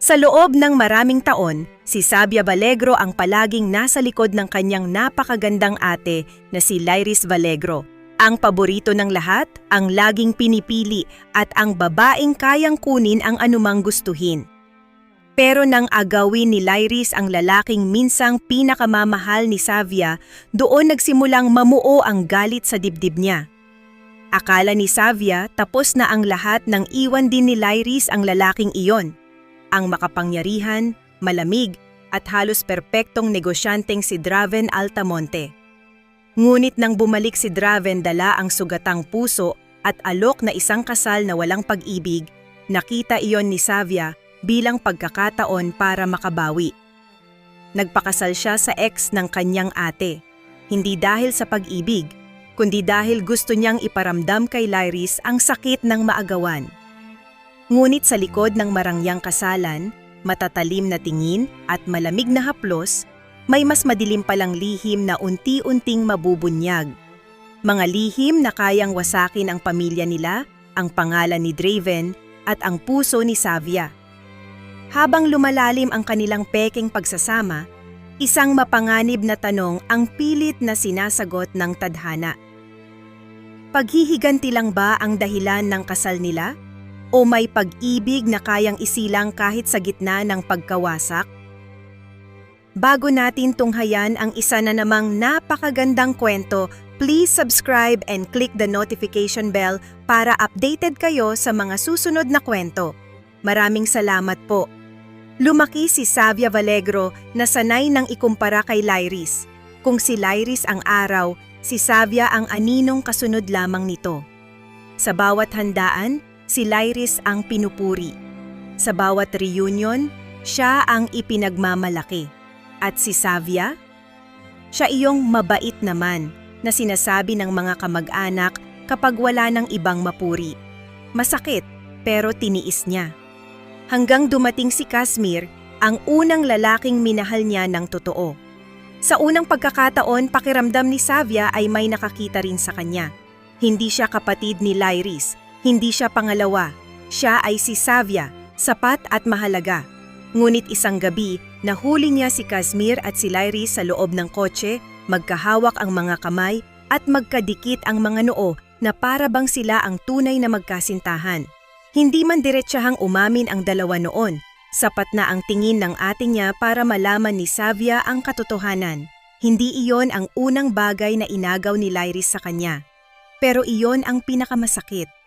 Sa loob ng maraming taon, si Savia Valegro ang palaging nasa likod ng kanyang napakagandang ate na si Lyris Valegro. Ang paborito ng lahat, ang laging pinipili at ang babaeng kayang kunin ang anumang gustuhin. Pero nang agawin ni Lyris ang lalaking minsang pinakamamahal ni Savia, doon nagsimulang mamuo ang galit sa dibdib niya. Akala ni Savia tapos na ang lahat nang iwan din ni Lyris ang lalaking iyon. Ang makapangyarihan, malamig at halos perpektong negosyanteng si Draven Altamonte. Ngunit nang bumalik si Draven dala ang sugatang puso at alok na isang kasal na walang pag-ibig, nakita iyon ni Savia bilang pagkakataon para makabawi. Nagpakasal siya sa ex ng kanyang ate, hindi dahil sa pag-ibig, kundi dahil gusto niyang iparamdam kay Lyris ang sakit ng maagawan. Ngunit sa likod ng marangyang kasalan, matatalim na tingin at malamig na haplos, may mas madilim palang lihim na unti-unting mabubunyag. Mga lihim na kayang wasakin ang pamilya nila, ang pangalan ni Draven at ang puso ni Savia. Habang lumalalim ang kanilang pekeng pagsasama, isang mapanganib na tanong ang pilit na sinasagot ng tadhana. Paghihiganti lang ba ang dahilan ng kasal nila? O may pag-ibig na kayang isilang kahit sa gitna ng pagkawasak? Bago natin tunghayan ang isa na namang napakagandang kwento, please subscribe and click the notification bell para updated kayo sa mga susunod na kwento. Maraming salamat po. Lumaki si Savia Valegro na sanay nang ikumpara kay Lyris. Kung si Lyris ang araw, si Savia ang aninong kasunod lamang nito. Sa bawat handaan, si Lyris ang pinupuri. Sa bawat reunion, siya ang ipinagmamalaki. At si Savia? Siya iyong mabait naman na sinasabi ng mga kamag-anak kapag wala ng ibang mapuri. Masakit, pero tiniis niya. Hanggang dumating si Kazmir, ang unang lalaking minahal niya ng totoo. Sa unang pagkakataon, pakiramdam ni Savia ay may nakakita rin sa kanya. Hindi siya kapatid ni Lyris. Hindi siya pangalawa, siya ay si Savia, sapat at mahalaga. Ngunit isang gabi, nahuli niya si Kazmir at si Lyris sa loob ng kotse, magkahawak ang mga kamay at magkadikit ang mga noo na para bang sila ang tunay na magkasintahan. Hindi man diretsahang umamin ang dalawa noon, sapat na ang tingin ng ate niya para malaman ni Savia ang katotohanan. Hindi iyon ang unang bagay na inagaw ni Lyris sa kanya. Pero iyon ang pinakamasakit.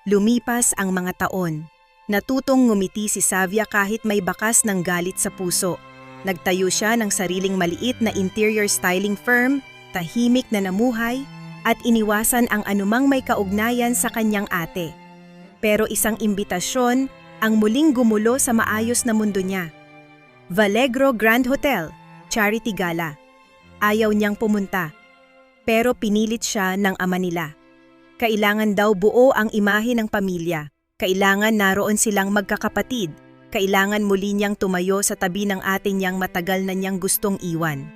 Lumipas ang mga taon. Natutong ngumiti si Savia kahit may bakas ng galit sa puso. Nagtayo siya ng sariling maliit na interior styling firm, tahimik na namuhay, at iniwasan ang anumang may kaugnayan sa kanyang ate. Pero isang imbitasyon ang muling gumulo sa maayos na mundo niya. Valegro Grand Hotel, Charity Gala. Ayaw niyang pumunta, pero pinilit siya ng ama nila. Kailangan daw buo ang imahe ng pamilya. Kailangan naroon silang magkakapatid. Kailangan muli niyang tumayo sa tabi ng ate niyang matagal na niyang gustong iwan.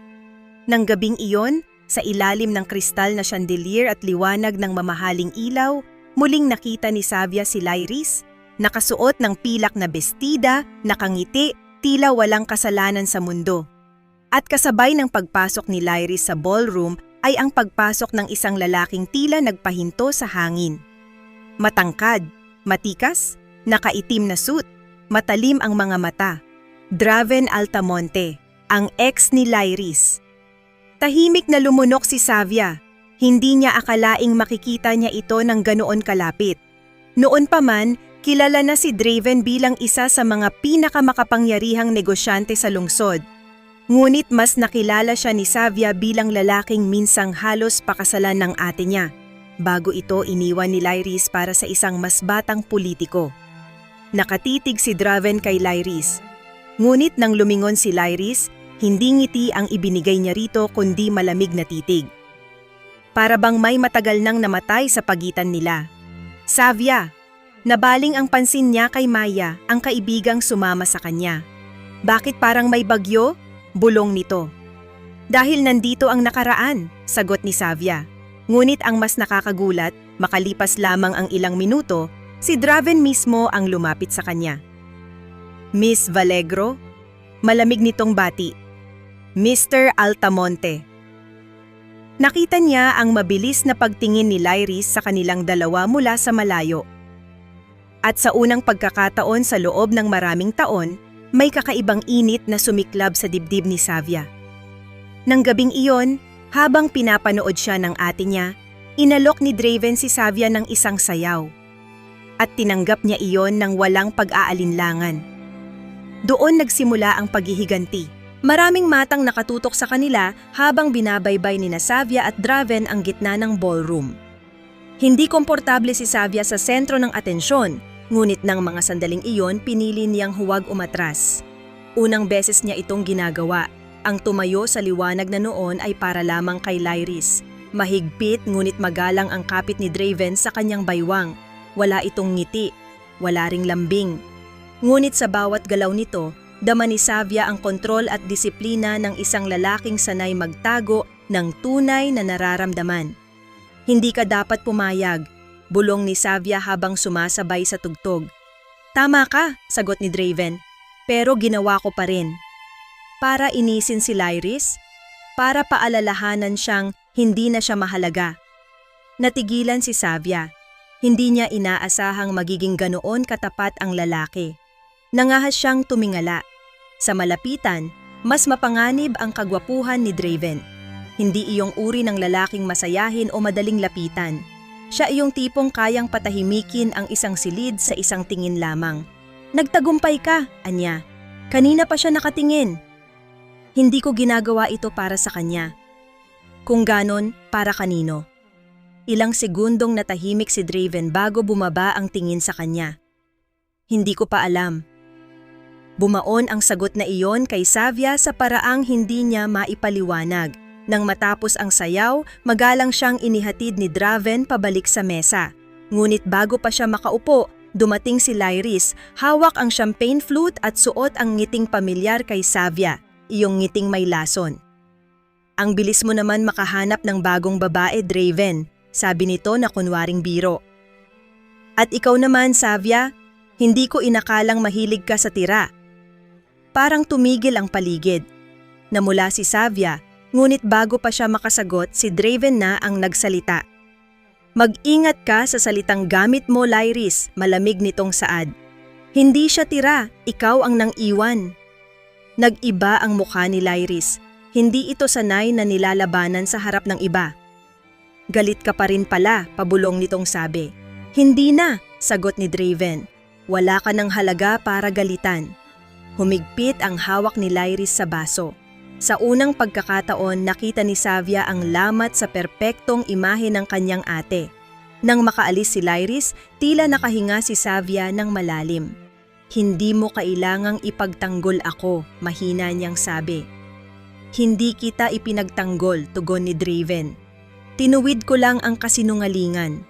Nang gabing iyon, sa ilalim ng kristal na chandelier at liwanag ng mamahaling ilaw, muling nakita ni Savia si Lyris, nakasuot ng pilak na bestida, nakangiti, tila walang kasalanan sa mundo. At kasabay ng pagpasok ni Lyris sa ballroom, ay ang pagpasok ng isang lalaking tila nagpahinto sa hangin. Matangkad, matikas, nakaitim na suit, matalim ang mga mata. Draven Altamonte, ang ex ni Lyris. Tahimik na lumunok si Savia. Hindi niya akalaing makikita niya ito ng ganoon kalapit. Noon pa man, kilala na si Draven bilang isa sa mga pinakamakapangyarihang negosyante sa lungsod. Ngunit mas nakilala siya ni Savia bilang lalaking minsang halos pakasalan ng ate niya, bago ito iniwan ni Lyris para sa isang mas batang politiko. Nakatitig si Draven kay Lyris. Ngunit nang lumingon si Lyris, hindi ngiti ang ibinigay niya rito kundi malamig na titig. Para bang may matagal nang namatay sa pagitan nila. Savia, nabaling ang pansin niya kay Maya, ang kaibigang sumama sa kanya. Bakit parang may bagyo? Bulong nito. Dahil nandito ang nakaraan, sagot ni Savia. Ngunit ang mas nakakagulat, makalipas lamang ang ilang minuto, si Draven mismo ang lumapit sa kanya. Miss Valegro, malamig nitong bati. Mr. Altamonte. Nakita niya ang mabilis na pagtingin ni Lyris sa kanilang dalawa mula sa malayo. At sa unang pagkakataon sa loob ng maraming taon, may kakaibang init na sumiklab sa dibdib ni Savia. Nang gabing iyon, habang pinapanood siya ng ate niya, inalok ni Draven si Savia ng isang sayaw. At tinanggap niya iyon ng walang pag-aalinlangan. Doon nagsimula ang paghihiganti. Maraming matang nakatutok sa kanila habang binabaybay ni Savia at Draven ang gitna ng ballroom. Hindi komportable si Savia sa sentro ng atensyon, ngunit ng mga sandaling iyon pinili niyang huwag umatras. Unang beses niya itong ginagawa. Ang tumayo sa liwanag na noon ay para lamang kay Lyris. Mahigpit ngunit magalang ang kapit ni Draven sa kanyang baywang. Wala itong ngiti, wala ring lambing. Ngunit sa bawat galaw nito, dama ni Savia ang kontrol at disiplina ng isang lalaking sanay magtago ng tunay na nararamdaman. Hindi ka dapat pumayag, bulong ni Savia habang sumasabay sa tugtog. Tama ka, sagot ni Draven, pero ginawa ko pa rin. Para inisin si Lyris, para paalalahanan siyang hindi na siya mahalaga. Natigilan si Savia. Hindi niya inaasahang magiging ganoon katapat ang lalaki. Nangahas siyang tumingala. Sa malapitan, mas mapanganib ang kagwapuhan ni Draven. Hindi iyong uri ng lalaking masayahin o madaling lapitan. Siya iyong tipong kayang patahimikin ang isang silid sa isang tingin lamang. Nagtagumpay ka, anya. Kanina pa siya nakatingin. Hindi ko ginagawa ito para sa kanya. Kung ganon, para kanino? Ilang segundong natahimik si Draven bago bumaba ang tingin sa kanya. Hindi ko pa alam. Bumaon ang sagot na iyon kay Savia sa paraang hindi niya maipaliwanag. Nang matapos ang sayaw, magalang siyang inihatid ni Draven pabalik sa mesa. Ngunit bago pa siya makaupo, dumating si Lyris, hawak ang champagne flute at suot ang ngiting pamilyar kay Savia, iyong ngiting may lason. Ang bilis mo naman makahanap ng bagong babae, Draven, sabi nito na kunwaring biro. At ikaw naman, Savia, hindi ko inakalang mahilig ka sa tira. Parang tumigil ang paligid. Namula si Savia, ngunit bago pa siya makasagot, si Draven na ang nagsalita. Mag-ingat ka sa salitang gamit mo, Lyris, malamig nitong saad. Hindi siya tira, ikaw ang nang-iwan. Nag-iba ang mukha ni Lyris. Hindi ito sanay na nilalabanan sa harap ng iba. Galit ka pa rin pala, pabulong nitong sabi. Hindi na, sagot ni Draven. Wala ka ng halaga para galitan. Humigpit ang hawak ni Lyris sa baso. Sa unang pagkakataon, nakita ni Savia ang lamat sa perpektong imahe ng kanyang ate. Nang makaalis si Lyris, tila nakahinga si Savia ng malalim. Hindi mo kailangang ipagtanggol ako, mahina niyang sabi. Hindi kita ipinagtanggol, tugon ni Draven. Tinuwid ko lang ang kasinungalingan.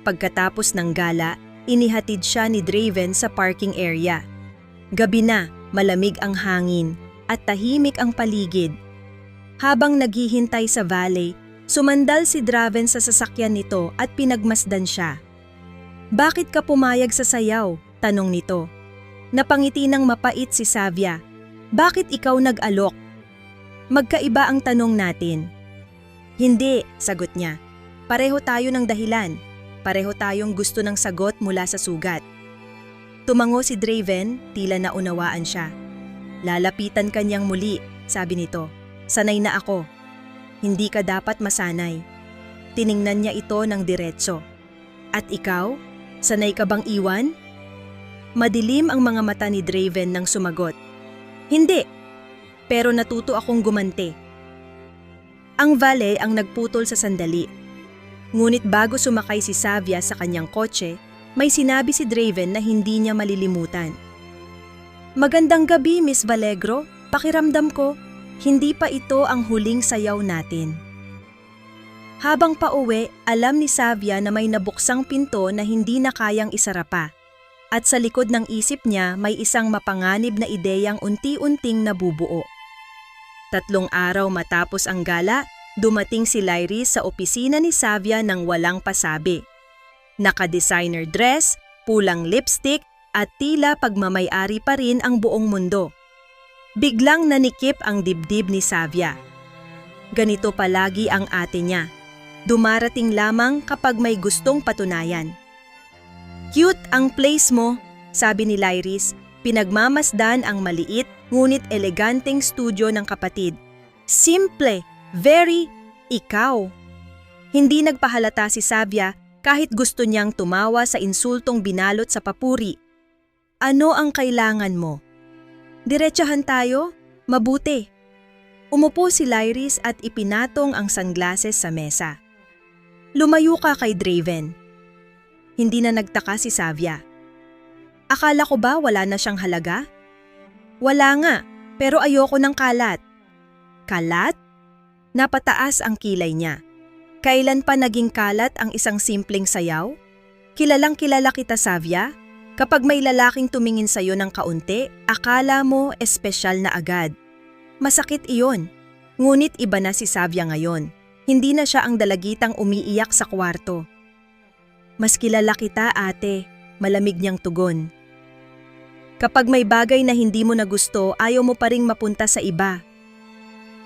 Pagkatapos ng gala, inihatid siya ni Draven sa parking area. Gabi na, malamig ang hangin at tahimik ang paligid. Habang naghihintay sa valley, sumandal si Draven sa sasakyan nito at pinagmasdan siya. Bakit ka pumayag sa sayaw? Tanong nito. Napangiti ng mapait si Savia. Bakit ikaw nag-alok? Magkaiba ang tanong natin. Hindi, sagot niya. Pareho tayo ng dahilan. Pareho tayong gusto ng sagot mula sa sugat. Tumango si Draven, tila naunawaan siya. Lalapitan kanyang muli, sabi nito. Sanay na ako. Hindi ka dapat masanay. Tiningnan niya ito ng diretso. At ikaw? Sanay ka bang iwan? Madilim ang mga mata ni Draven nang sumagot. Hindi, pero natuto akong gumanti. Ang valet ang nagputol sa sandali. Ngunit bago sumakay si Savia sa kanyang kotse, may sinabi si Draven na hindi niya malilimutan. Magandang gabi, Miss Valegro. Pakiramdam ko, hindi pa ito ang huling sayaw natin. Habang pauwi, alam ni Savia na may nabuksang pinto na hindi na kayang isara pa. At sa likod ng isip niya may isang mapanganib na ideyang unti-unting nabubuo. 3 araw matapos ang gala, dumating si Lyris sa opisina ni Savia nang walang pasabi. Naka-designer dress, pulang lipstick, at tila pagmamay-ari pa rin ang buong mundo. Biglang nanikip ang dibdib ni Savia. Ganito palagi ang ate niya. Dumarating lamang kapag may gustong patunayan. "Cute ang place mo," sabi ni Lyris, pinagmamasdan ang maliit ngunit eleganteng studio ng kapatid. "Simple, very ikaw." Hindi nagpahalata si Savia kahit gusto niyang tumawa sa insultong binalot sa papuri. "Ano ang kailangan mo?" "Diretsahan tayo? Mabuti." Umupo si Lyris at ipinatong ang sunglasses sa mesa. "Lumayo ka kay Draven." Hindi na nagtaka si Savia. "Akala ko ba wala na siyang halaga?" "Wala nga, pero ayoko ng kalat." "Kalat?" Napataas ang kilay niya. "Kailan pa naging kalat ang isang simpleng sayaw? Kilalang kilala kita, Savia. Kapag may lalaking tumingin sa'yo ng kaunti, akala mo espesyal na agad. Masakit iyon. Ngunit iba na si Savia ngayon. Hindi na siya ang dalagitang umiiyak sa kwarto. "Mas kilala kita, ate," malamig niyang tugon. "Kapag may bagay na hindi mo na gusto, ayaw mo pa ring mapunta sa iba."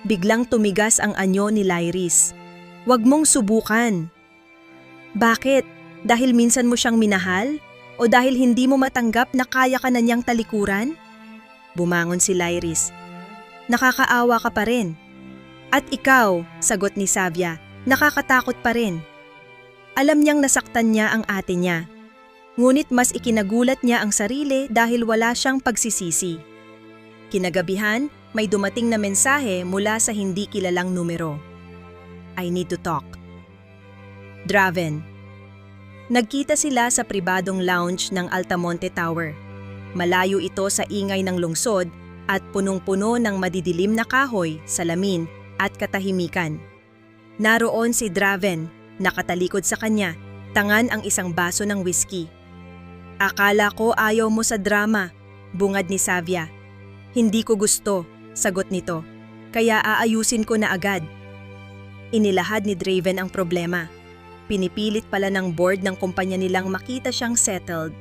Biglang tumigas ang anyo ni Lyris. "Huwag mong subukan." "Bakit? Dahil minsan mo siyang minahal? O dahil hindi mo matanggap na kaya ka na niyang talikuran?" Bumangon si Lyris. "Nakakaawa ka pa rin." "At ikaw," sagot ni Savia, "nakakatakot pa rin." Alam niyang nasaktan niya ang ate niya. Ngunit mas ikinagulat niya ang sarili dahil wala siyang pagsisisi. Kinagabihan, may dumating na mensahe mula sa hindi kilalang numero. "I need to talk." Draven. Nagkita sila sa pribadong lounge ng Altamonte Tower. Malayo ito sa ingay ng lungsod at punong-puno ng madidilim na kahoy, salamin at katahimikan. Naroon si Draven, nakatalikod sa kanya, tangan ang isang baso ng whiskey. "Akala ko ayaw mo sa drama," bungad ni Savia. "Hindi ko gusto," sagot nito, "kaya aayusin ko na agad." Inilahad ni Draven ang problema. Pinipilit pala ng board ng kumpanya nilang makita siyang settled.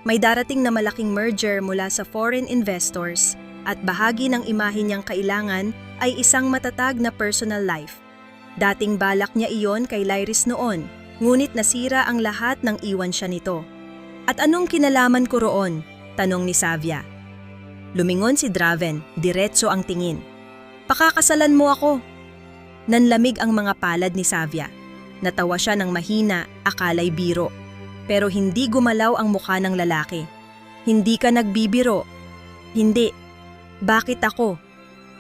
May darating na malaking merger mula sa foreign investors at bahagi ng imahe niyang kailangan ay isang matatag na personal life. Dating balak niya iyon kay Lyris noon, ngunit nasira ang lahat ng iwan siya nito. "At anong kinalaman ko roon?" tanong ni Savia. Lumingon si Draven, diretso ang tingin. "Pakakasalan mo ako." Nanlamig ang mga palad ni Savia. Natawa siya ng mahina, akala'y biro. Pero hindi gumalaw ang mukha ng lalaki. "Hindi ka nagbibiro." "Hindi." "Bakit ako?"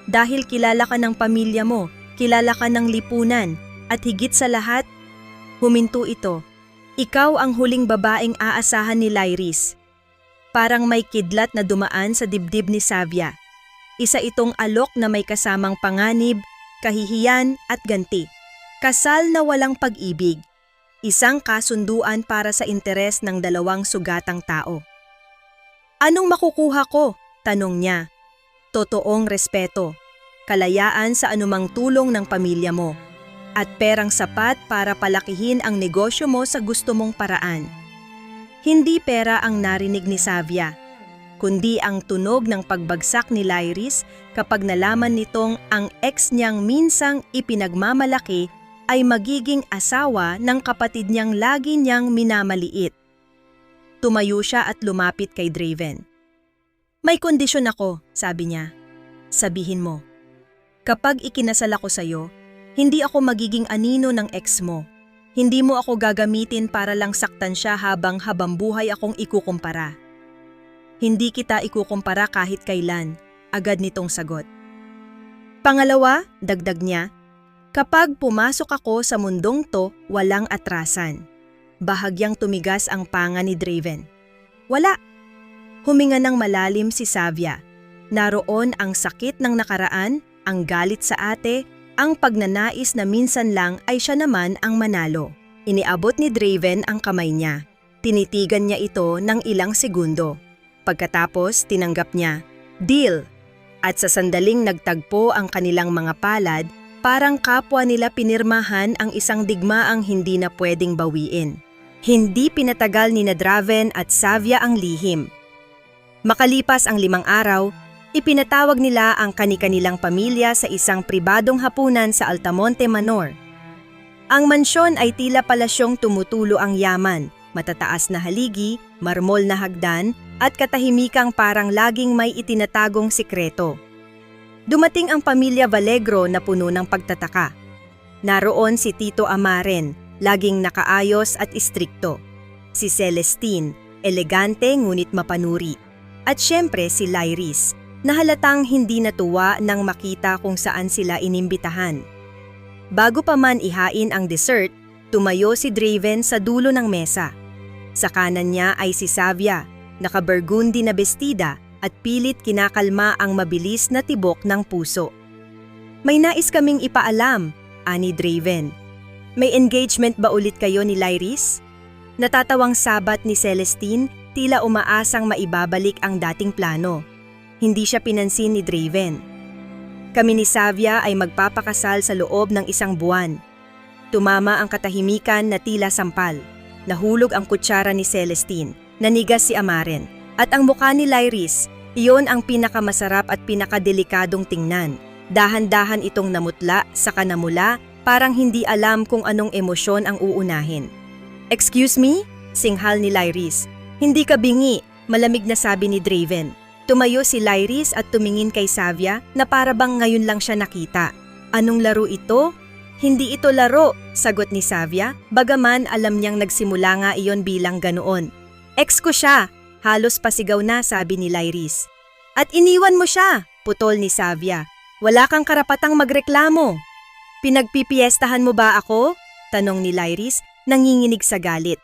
"Dahil kilala ka ng pamilya mo, kilala ka ng lipunan, at higit sa lahat," huminto ito, "ikaw ang huling babaeng aasahan ni Lyris." Parang may kidlat na dumaan sa dibdib ni Savia. Isa itong alok na may kasamang panganib, kahihiyan at ganti. Kasal na walang pag-ibig. Isang kasunduan para sa interes ng dalawang sugatang tao. "Anong makukuha ko?" tanong niya. "Totoong respeto, kalayaan sa anumang tulong ng pamilya mo, at perang sapat para palakihin ang negosyo mo sa gusto mong paraan." Hindi pera ang narinig ni Savia, kundi ang tunog ng pagbagsak ni Lyris kapag nalaman nitong ang ex niyang minsang ipinagmamalaki ay magiging asawa ng kapatid niyang lagi niyang minamaliit. Tumayo siya at lumapit kay Draven. "May kondisyon ako," sabi niya. "Sabihin mo. Kapag ikinasal ako sa'yo, hindi ako magiging anino ng ex mo. Hindi mo ako gagamitin para lang saktan siya habang buhay akong ikukumpara." "Hindi kita ikukumpara kahit kailan," agad nitong sagot. "Pangalawa," dagdag niya, "kapag pumasok ako sa mundong to, walang atrasan." Bahagyang tumigas ang panga ni Draven. "Wala." Huminga ng malalim si Savia. Naroon ang sakit ng nakaraan, ang galit sa ate, ang pagnanais na minsan lang ay siya naman ang manalo. Iniabot ni Draven ang kamay niya. Tinitigan niya ito ng ilang segundo. Pagkatapos tinanggap niya, "Deal." At sa sandaling nagtagpo ang kanilang mga palad, parang kapwa nila pinirmahan ang isang digmaang hindi na pwedeng bawiin. Hindi pinatagal ni Draven at Savia ang lihim. Makalipas ang 5 araw, ipinatawag nila ang kani-kanilang pamilya sa isang pribadong hapunan sa Altamonte Manor. Ang mansyon ay tila palasyong tumutulo ang yaman, matataas na haligi, marmol na hagdan, at katahimikang parang laging may itinatagong sikreto. Dumating ang pamilya Valegro na puno ng pagtataka. Naroon si Tito Amaren, laging nakaayos at istrikto. Si Celestine, elegante ngunit mapanuri. At syempre si Lyris, na halatang hindi natuwa nang makita kung saan sila inimbitahan. Bago pa man ihain ang dessert, tumayo si Draven sa dulo ng mesa. Sa kanan niya ay si Savia, naka-burgundy na bestida at pilit kinakalma ang mabilis na tibok ng puso. May nais kaming ipaalam, ani Draven. May engagement ba ulit kayo ni Lyris? Natatawang sabat ni Celestine, tila umaasang maibabalik ang dating plano. Hindi siya pinansin ni Draven. Kami ni Savia ay magpapakasal sa loob ng 1 buwan. Tumama ang katahimikan na tila sampal. Nahulog ang kutsara ni Celestine, nanigas si Amaren. At ang mukha ni Lyris, iyon ang pinakamasarap at pinakadelikadong tingnan. Dahan-dahan itong namutla, saka namula, parang hindi alam kung anong emosyon ang uunahin. "Excuse me?" singhal ni Lyris. "Hindi ka bingi," malamig na sabi ni Draven. Tumayo si Lyris at tumingin kay Savia na para bang ngayon lang siya nakita. "Anong laro ito?" "Hindi ito laro," sagot ni Savia, bagaman alam niyang nagsimula nga iyon bilang ganoon. "Ex ko siya," halos pasigaw na sabi ni Lyris. "At iniwan mo siya," putol ni Savia. "Wala kang karapatang magreklamo." "Pinagpipiestahan mo ba ako?" tanong ni Lyris, nanginginig sa galit.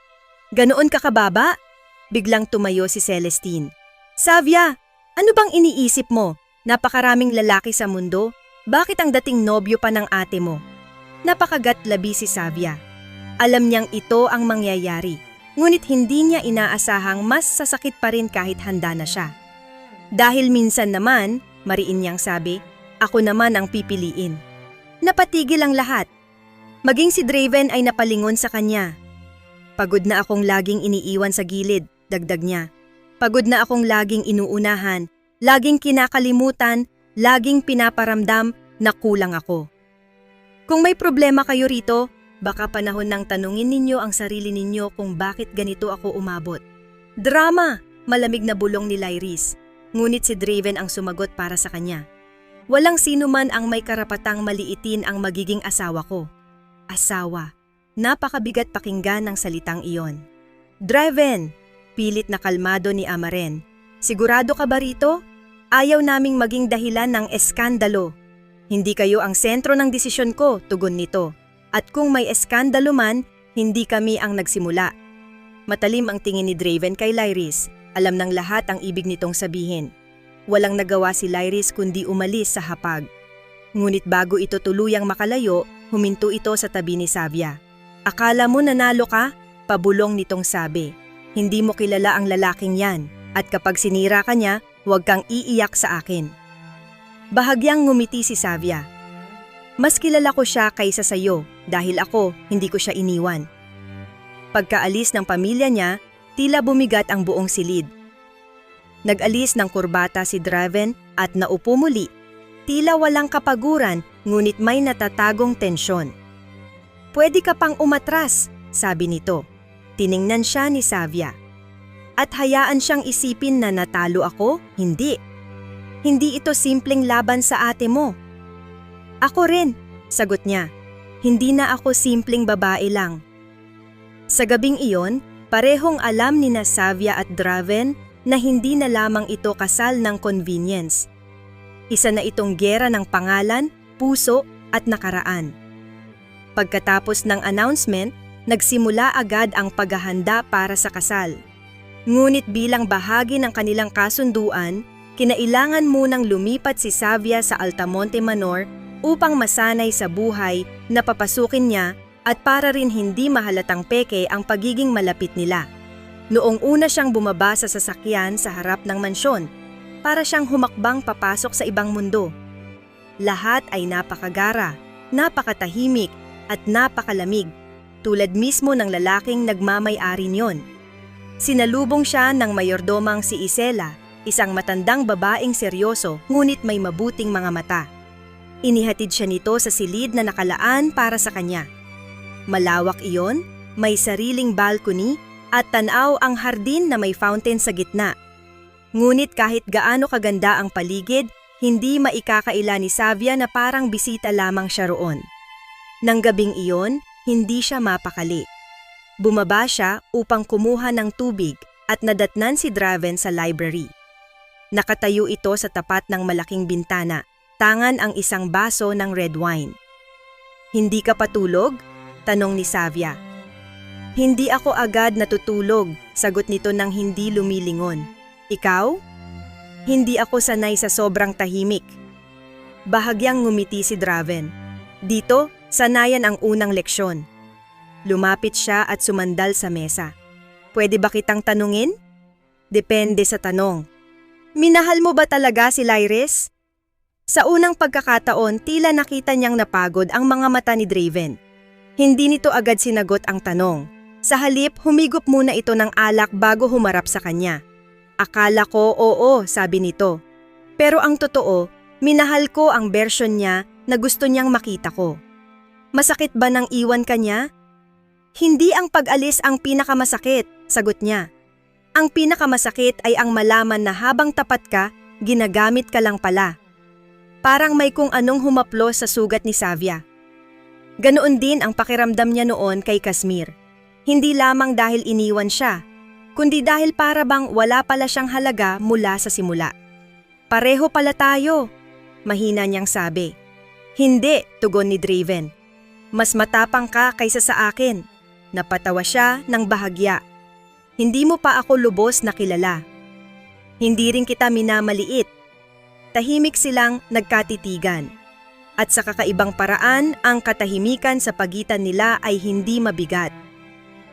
"Ganoon ka kababa?" Biglang tumayo si Celestine. "Savia, ano bang iniisip mo? Napakaraming lalaki sa mundo. Bakit ang dating nobyo pa ng ate mo?" Napakagat-labi si Savia. Alam niyang ito ang mangyayari, ngunit hindi niya inaasahang mas sasakit pa rin kahit handa na siya. Dahil minsan naman, mariin niyang sabi, "Ako naman ang pipiliin." Napatigil ang lahat. Maging si Draven ay napalingon sa kanya. "Pagod na akong laging iniiwan sa gilid," dagdag niya. "Pagod na akong laging inuunahan, laging kinakalimutan, laging pinaparamdam na kulang ako. Kung may problema kayo rito, baka panahon nang tanungin ninyo ang sarili ninyo kung bakit ganito ako umabot." "Drama!" malamig na bulong ni Lyris. Ngunit si Draven ang sumagot para sa kanya. "Walang sino man ang may karapatang maliitin ang magiging asawa ko." Asawa. Napakabigat pakinggan ng salitang iyon. "Draven!" pilit na kalmado ni Amaren. "Sigurado ka ba rito? Ayaw naming maging dahilan ng eskandalo." "Hindi kayo ang sentro ng desisyon ko," tugon nito. "At kung may eskandalo man, hindi kami ang nagsimula." Matalim ang tingin ni Draven kay Lyris. Alam ng lahat ang ibig nitong sabihin. Walang nagawa si Lyris kundi umalis sa hapag. Ngunit bago ito tuluyang makalayo, huminto ito sa tabi ni Savia. "Akala mo nanalo ka?" pabulong nitong sabi. "Hindi mo kilala ang lalaking yan, at kapag sinira ka niya, huwag kang iiyak sa akin." Bahagyang ngumiti si Savia. "Mas kilala ko siya kaysa sayo dahil ako hindi ko siya iniwan." Pagkaalis ng pamilya niya, tila bumigat ang buong silid. Nag-alis ng kurbata si Draven at naupo muli. Tila walang kapaguran ngunit may natatagong tensyon. "Pwede ka pang umatras," sabi nito. Tiningnan siya ni Savia. "At hayaan siyang isipin na natalo ako? Hindi. Hindi ito simpleng laban sa ate mo." "Ako rin," sagot niya. "Hindi na ako simpleng babae lang." Sa gabing iyon, parehong alam ni Savia at Draven na hindi na lamang ito kasal ng convenience. Isa na itong giyera ng pangalan, puso at nakaraan. Pagkatapos ng announcement, nagsimula agad ang paghahanda para sa kasal. Ngunit bilang bahagi ng kanilang kasunduan, kinailangan munang lumipat si Savia sa Altamonte Manor upang masanay sa buhay na papasukin niya at para rin hindi mahalatang peke ang pagiging malapit nila. Noong una siyang bumaba sa sasakyan sa harap ng mansyon, para siyang humakbang papasok sa ibang mundo. Lahat ay napakagara, napakatahimik at napakalamig, tulad mismo ng lalaking nagmamay-ari niyon. Sinalubong siya ng mayordomang si Isela, isang matandang babaeng seryoso ngunit may mabuting mga mata. Inihatid siya nito sa silid na nakalaan para sa kanya. Malawak iyon, may sariling balcony at tanaw ang hardin na may fountain sa gitna. Ngunit kahit gaano kaganda ang paligid, hindi maikakaila ni Savia na parang bisita lamang siya roon. Nang gabing iyon, hindi siya mapakali. Bumaba siya upang kumuha ng tubig at nadatnan si Draven sa library. Nakatayo ito sa tapat ng malaking bintana, tangan ang isang baso ng red wine. "Hindi ka patulog?" tanong ni Savia. "Hindi ako agad natutulog," sagot nito nang hindi lumilingon. "Ikaw?" "Hindi ako sanay sa sobrang tahimik." Bahagyang ngumiti si Draven. "Dito, sanayan ang unang leksyon." Lumapit siya at sumandal sa mesa. "Pwede ba kitang tanungin?" "Depende sa tanong." "Minahal mo ba talaga si Lyris?" Sa unang pagkakataon, tila nakita niyang napagod ang mga mata ni Draven. Hindi nito agad sinagot ang tanong. Sa halip, humigop muna ito ng alak bago humarap sa kanya. "Akala ko oo," sabi nito. "Pero ang totoo, minahal ko ang bersyon niya na gusto niyang makita ko." "Masakit ba nang iwan ka niya?" "Hindi ang pag-alis ang pinakamasakit," sagot niya. "Ang pinakamasakit ay ang malaman na habang tapat ka, ginagamit ka lang pala." Parang may kung anong humaplos sa sugat ni Savia. Ganoon din ang pakiramdam niya noon kay Kasmir. Hindi lamang dahil iniwan siya, kundi dahil para bang wala pala siyang halaga mula sa simula. "Pareho pala tayo," mahina niyang sabi. "Hindi," tugon ni Draven. "Mas matapang ka kaysa sa akin." Napatawa siya ng bahagya. "Hindi mo pa ako lubos na kilala. Hindi rin kita minamaliit." Tahimik silang nagkatitigan. At sa kakaibang paraan, ang katahimikan sa pagitan nila ay hindi mabigat.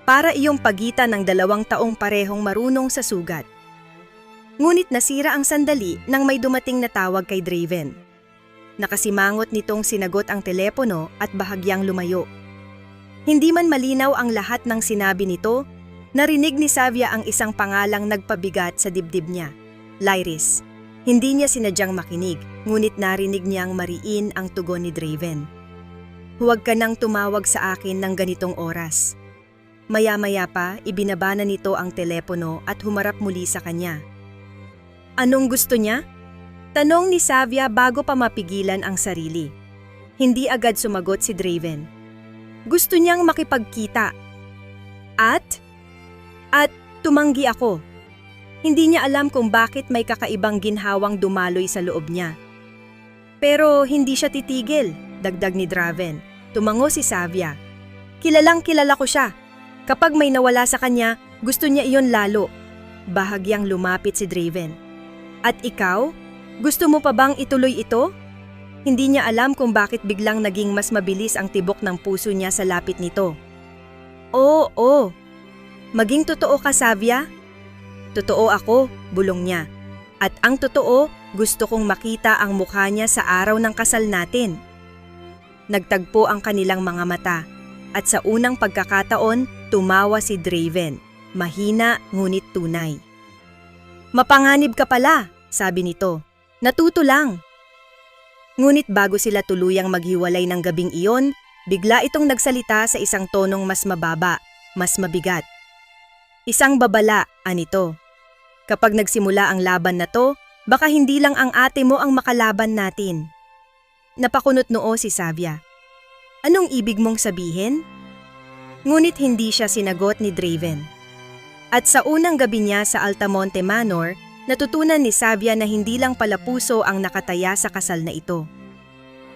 Para iyong pagitan ng 2 taong parehong marunong sa sugat. Ngunit nasira ang sandali nang may dumating na tawag kay Draven. Nakasimangot nitong sinagot ang telepono at bahagyang lumayo. Hindi man malinaw ang lahat ng sinabi nito, narinig ni Savia ang isang pangalang nagpabigat sa dibdib niya, Lyris. Hindi niya sinadyang makinig, ngunit narinig niyang mariin ang tugon ni Draven. "Huwag ka nang tumawag sa akin ng ganitong oras." Maya-maya pa, ibinaba na nito ang telepono at humarap muli sa kanya. "Anong gusto niya?" tanong ni Savia bago pa mapigilan ang sarili. Hindi agad sumagot si Draven. "Gusto niyang makipagkita." At tumanggi ako. Hindi niya alam kung bakit may kakaibang ginhawang dumaloy sa loob niya. "Pero hindi siya titigil," dagdag ni Draven. Tumango si Savia. "Kilalang kilala ko siya. Kapag may nawala sa kanya, gusto niya iyon lalo." Bahagyang lumapit si Draven. "At ikaw? Gusto mo pa bang ituloy ito?" Hindi niya alam kung bakit biglang naging mas mabilis ang tibok ng puso niya sa lapit nito. Oo. "Maging totoo ka, Savia?" "Totoo ako," bulong niya. "At ang totoo, gusto kong makita ang mukha niya sa araw ng kasal natin." Nagtagpo ang kanilang mga mata, at sa unang pagkakataon, tumawa si Draven. Mahina ngunit tunay. "Mapanganib ka pala," sabi nito. "Natuto lang." Ngunit bago sila tuluyang maghiwalay ng gabing iyon, bigla itong nagsalita sa isang tonong mas mababa, mas mabigat. "Isang babala, anito. Kapag nagsimula ang laban na to, baka hindi lang ang ate mo ang makalaban natin." Napakunot noo si Savia. "Anong ibig mong sabihin?" Ngunit hindi siya sinagot ni Draven. At sa unang gabi niya sa Altamonte Manor, natutunan ni Savia na hindi lang pala puso ang nakataya sa kasal na ito.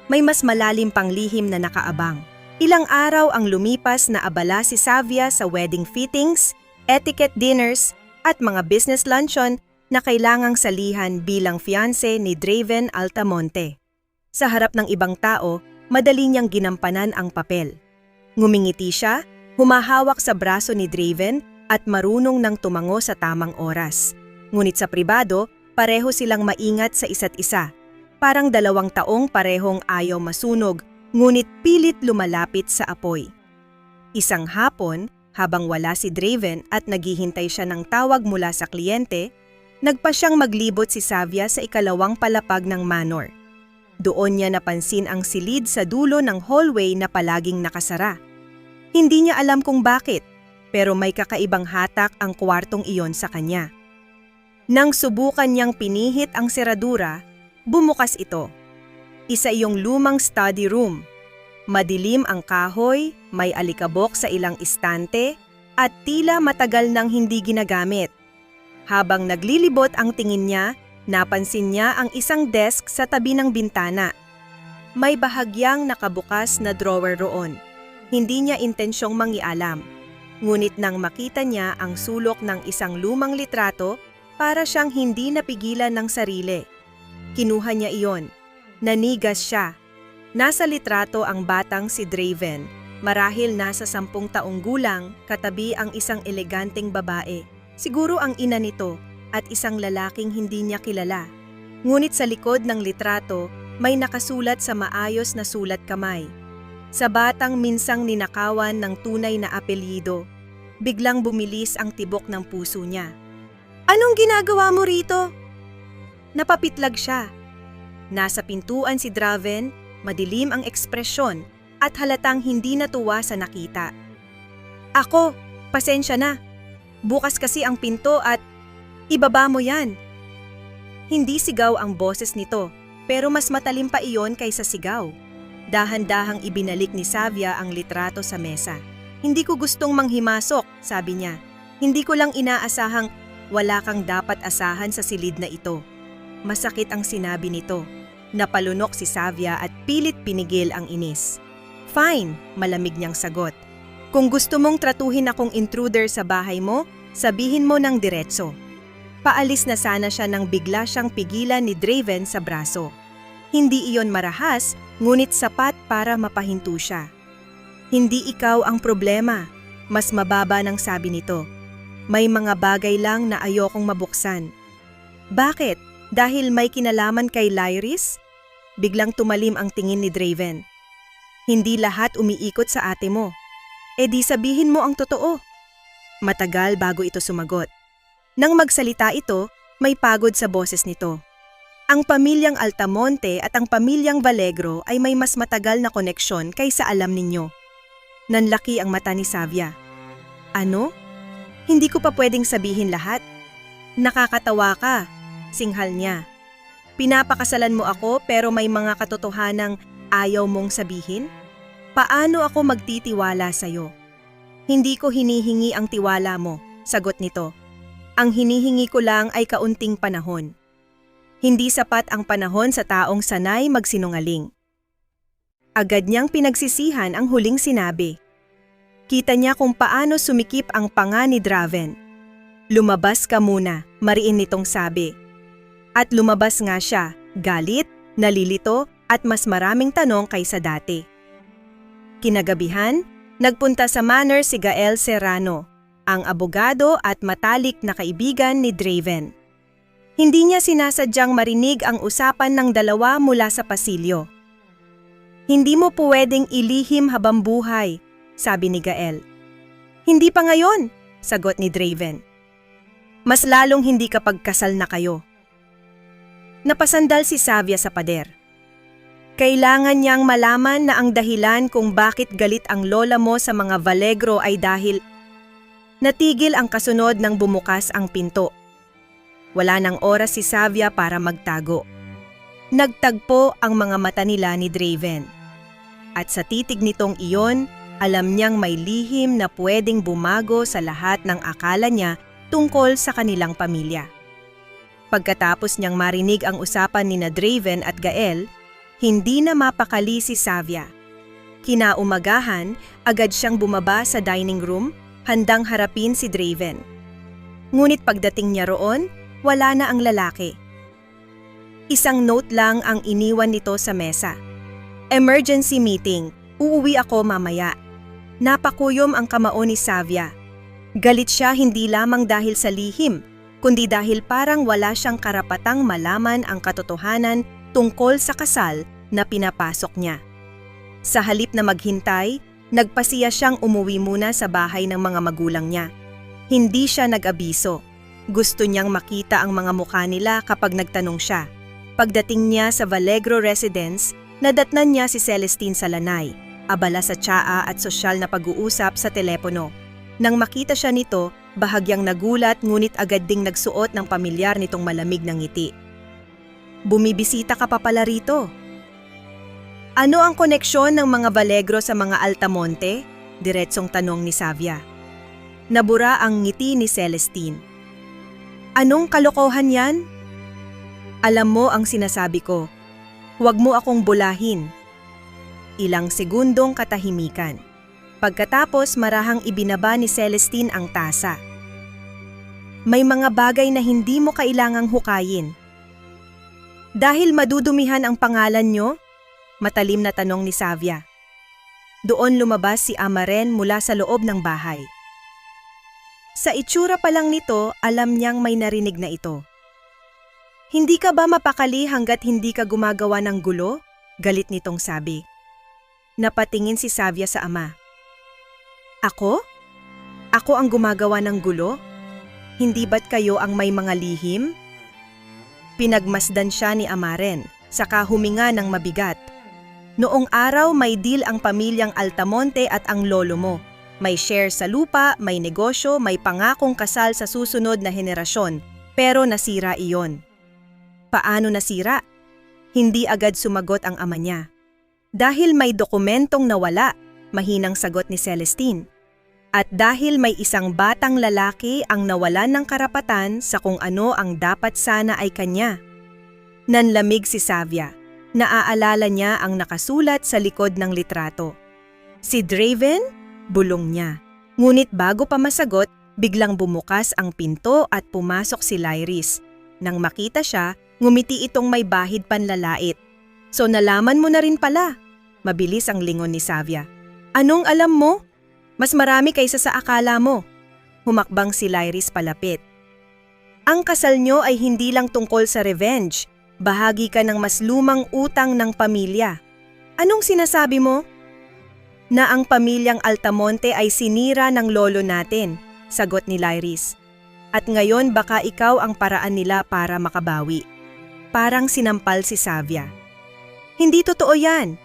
May mas malalim pang lihim na nakaabang. Ilang araw ang lumipas na abala si Savia sa wedding fittings, etiquette dinners, at mga business luncheon na kailangang salihan bilang fiancé ni Draven Altamonte. Sa harap ng ibang tao, madali niyang ginampanan ang papel. Ngumingiti siya, humahawak sa braso ni Draven at marunong nang tumango sa tamang oras. Ngunit sa pribado, pareho silang maingat sa isa't isa. Parang 2 taong parehong ayaw masunog, ngunit pilit lumalapit sa apoy. Isang hapon, habang wala si Draven at naghihintay siya ng tawag mula sa kliyente, Nagpa siyang maglibot si Savia sa ikalawang palapag ng manor. Doon niya napansin ang silid sa dulo ng hallway na palaging nakasara. Hindi niya alam kung bakit, pero may kakaibang hatak ang kwartong iyon sa kanya. Nang subukan niyang pinihit ang seradura, bumukas ito. Isa iyong lumang study room. Madilim ang kahoy, may alikabok sa ilang istante, at tila matagal nang hindi ginagamit. Habang naglilibot ang tingin niya, napansin niya ang isang desk sa tabi ng bintana. May bahagyang nakabukas na drawer roon. Hindi niya intensyong mangialam. Ngunit nang makita niya ang sulok ng isang lumang litrato, para siyang hindi napigilan ng sarili. Kinuha niya iyon. Nanigas siya. Nasa litrato ang batang si Draven. Marahil nasa 10 taong gulang, katabi ang isang eleganteng babae. Siguro ang ina nito at isang lalaking hindi niya kilala. Ngunit sa likod ng litrato, may nakasulat sa maayos na sulat kamay. Sa batang minsang ninakawan ng tunay na apelyido, biglang bumilis ang tibok ng puso niya. "Anong ginagawa mo rito?" Napapitlag siya. Nasa pintuan si Draven, madilim ang ekspresyon at halatang hindi natuwa sa nakita. "Ako, pasensya na. Bukas kasi ang pinto at ibaba mo yan." Hindi sigaw ang boses nito, pero mas matalim pa iyon kaysa sigaw. Dahan-dahang ibinalik ni Savia ang litrato sa mesa. "Hindi ko gustong manghimasok," sabi niya. "Hindi ko lang inaasahang wala kang dapat asahan sa silid na ito." Masakit ang sinabi nito. Napalunok si Savia at pilit pinigil ang inis. "Fine," malamig niyang sagot. "Kung gusto mong tratuhin akong intruder sa bahay mo, sabihin mo ng diretso." Paalis na sana siya nang bigla siyang pigilan ni Draven sa braso. Hindi iyon marahas, ngunit sapat para mapahinto siya. "Hindi ikaw ang problema," mas mababa nang sabi nito. "May mga bagay lang na ayokong mabuksan." "Bakit? Dahil may kinalaman kay Lyris?" Biglang tumalim ang tingin ni Draven. "Hindi lahat umiikot sa ate mo. E di sabihin mo ang totoo." Matagal bago ito sumagot. Nang magsalita ito, may pagod sa boses nito. Ang pamilyang Altamonte at ang pamilyang Valegro ay may mas matagal na koneksyon kaysa alam ninyo. Nanlaki ang mata ni Savia. "Ano? Hindi ko pa pwedeng sabihin lahat." "Nakakatawa ka," singhal niya. "Pinapakasalan mo ako pero may mga katotohanang ayaw mong sabihin? Paano ako magtitiwala sa'yo?" "Hindi ko hinihingi ang tiwala mo," sagot nito. "Ang hinihingi ko lang ay kaunting panahon." Hindi sapat ang panahon sa taong sanay magsinungaling. Agad niyang pinagsisihan ang huling sinabi. Kita niya kung paano sumikip ang panga ni Draven. "Lumabas ka muna," mariin nitong sabi. At lumabas nga siya, galit, nalilito at mas maraming tanong kaysa dati. Kinagabihan, nagpunta sa manor si Gael Serrano, ang abogado at matalik na kaibigan ni Draven. Hindi niya sinasadyang marinig ang usapan ng dalawa mula sa pasilyo. "Hindi mo pwedeng ilihim habang buhay," sabi ni Gael. "Hindi pa ngayon," sagot ni Draven. "Mas lalong hindi kapag kasal na kayo." Napasandal si Savia sa pader. Kailangan niyang malaman na ang dahilan kung bakit galit ang lola mo sa mga Valegro ay dahil natigil ang kasunod nang bumukas ang pinto. Wala nang oras si Savia para magtago. Nagtagpo ang mga mata nila ni Draven. At sa titig nitong iyon, alam niyang may lihim na pwedeng bumago sa lahat ng akala niya tungkol sa kanilang pamilya. Pagkatapos niyang marinig ang usapan ni Draven at Gael, hindi na mapakali si Savia. Kinaumagahan, agad siyang bumaba sa dining room, handang harapin si Draven. Ngunit pagdating niya roon, wala na ang lalaki. Isang note lang ang iniwan nito sa mesa. "Emergency meeting. Uuwi ako mamaya." Napakuyom ang kamao ni Savia. Galit siya hindi lamang dahil sa lihim, kundi dahil parang wala siyang karapatang malaman ang katotohanan tungkol sa kasal na pinapasok niya. Sa halip na maghintay, nagpasiya siyang umuwi muna sa bahay ng mga magulang niya. Hindi siya nag-abiso. Gusto niyang makita ang mga mukha nila kapag nagtanong siya. Pagdating niya sa Valegro Residence, nadatnan niya si Celestine sa lanay, abala sa tsaa at sosyal na pag-uusap sa telepono. Nang makita siya nito, bahagyang nagulat ngunit agad ding nagsuot ng pamilyar nitong malamig na ngiti. Bumibisita ka pa pala rito. Ano ang koneksyon ng mga Valegro sa mga Altamonte? Diretsong tanong ni Savia. Nabura ang ngiti ni Celestine. Anong kalokohan yan? Alam mo ang sinasabi ko. Huwag mo akong bulahin. Ilang segundong katahimikan. Pagkatapos marahang ibinaba ni Celestine ang tasa. May mga bagay na hindi mo kailangang hukayin. Dahil madudumihan ang pangalan nyo? Matalim na tanong ni Savia. Doon lumabas si Amaren mula sa loob ng bahay. Sa itsura pa lang nito, alam niyang may narinig na ito. Hindi ka ba mapakali hanggat hindi ka gumagawa ng gulo? Galit nitong sabi. Napatingin si Savia sa ama. Ako? Ako ang gumagawa ng gulo? Hindi ba't kayo ang may mga lihim? Pinagmasdan siya ni Amaren, saka huminga ng mabigat. Noong araw may deal ang pamilyang Altamonte at ang lolo mo. May share sa lupa, may negosyo, may pangakong kasal sa susunod na henerasyon, pero nasira iyon. Paano nasira? Hindi agad sumagot ang ama niya. Dahil may dokumentong nawala, mahinang sagot ni Celestine. At dahil may isang batang lalaki ang nawalan ng karapatan sa kung ano ang dapat sana ay kanya. Nanlamig si Savia. Naaalala niya ang nakasulat sa likod ng litrato. Si Draven? Bulong niya. Ngunit bago pa masagot, biglang bumukas ang pinto at pumasok si Lyris. Nang makita siya, ngumiti itong may bahid panlalait. So nalaman mo na rin pala. Mabilis ang lingon ni Savia. Anong alam mo? Mas marami kaysa sa akala mo. Humakbang si Lyris palapit. Ang kasal nyo ay hindi lang tungkol sa revenge. Bahagi ka ng mas lumang utang ng pamilya. Anong sinasabi mo? Na ang pamilyang Altamonte ay sinira ng lolo natin, sagot ni Lyris. At ngayon baka ikaw ang paraan nila para makabawi. Parang sinampal si Savia. Hindi totoo yan.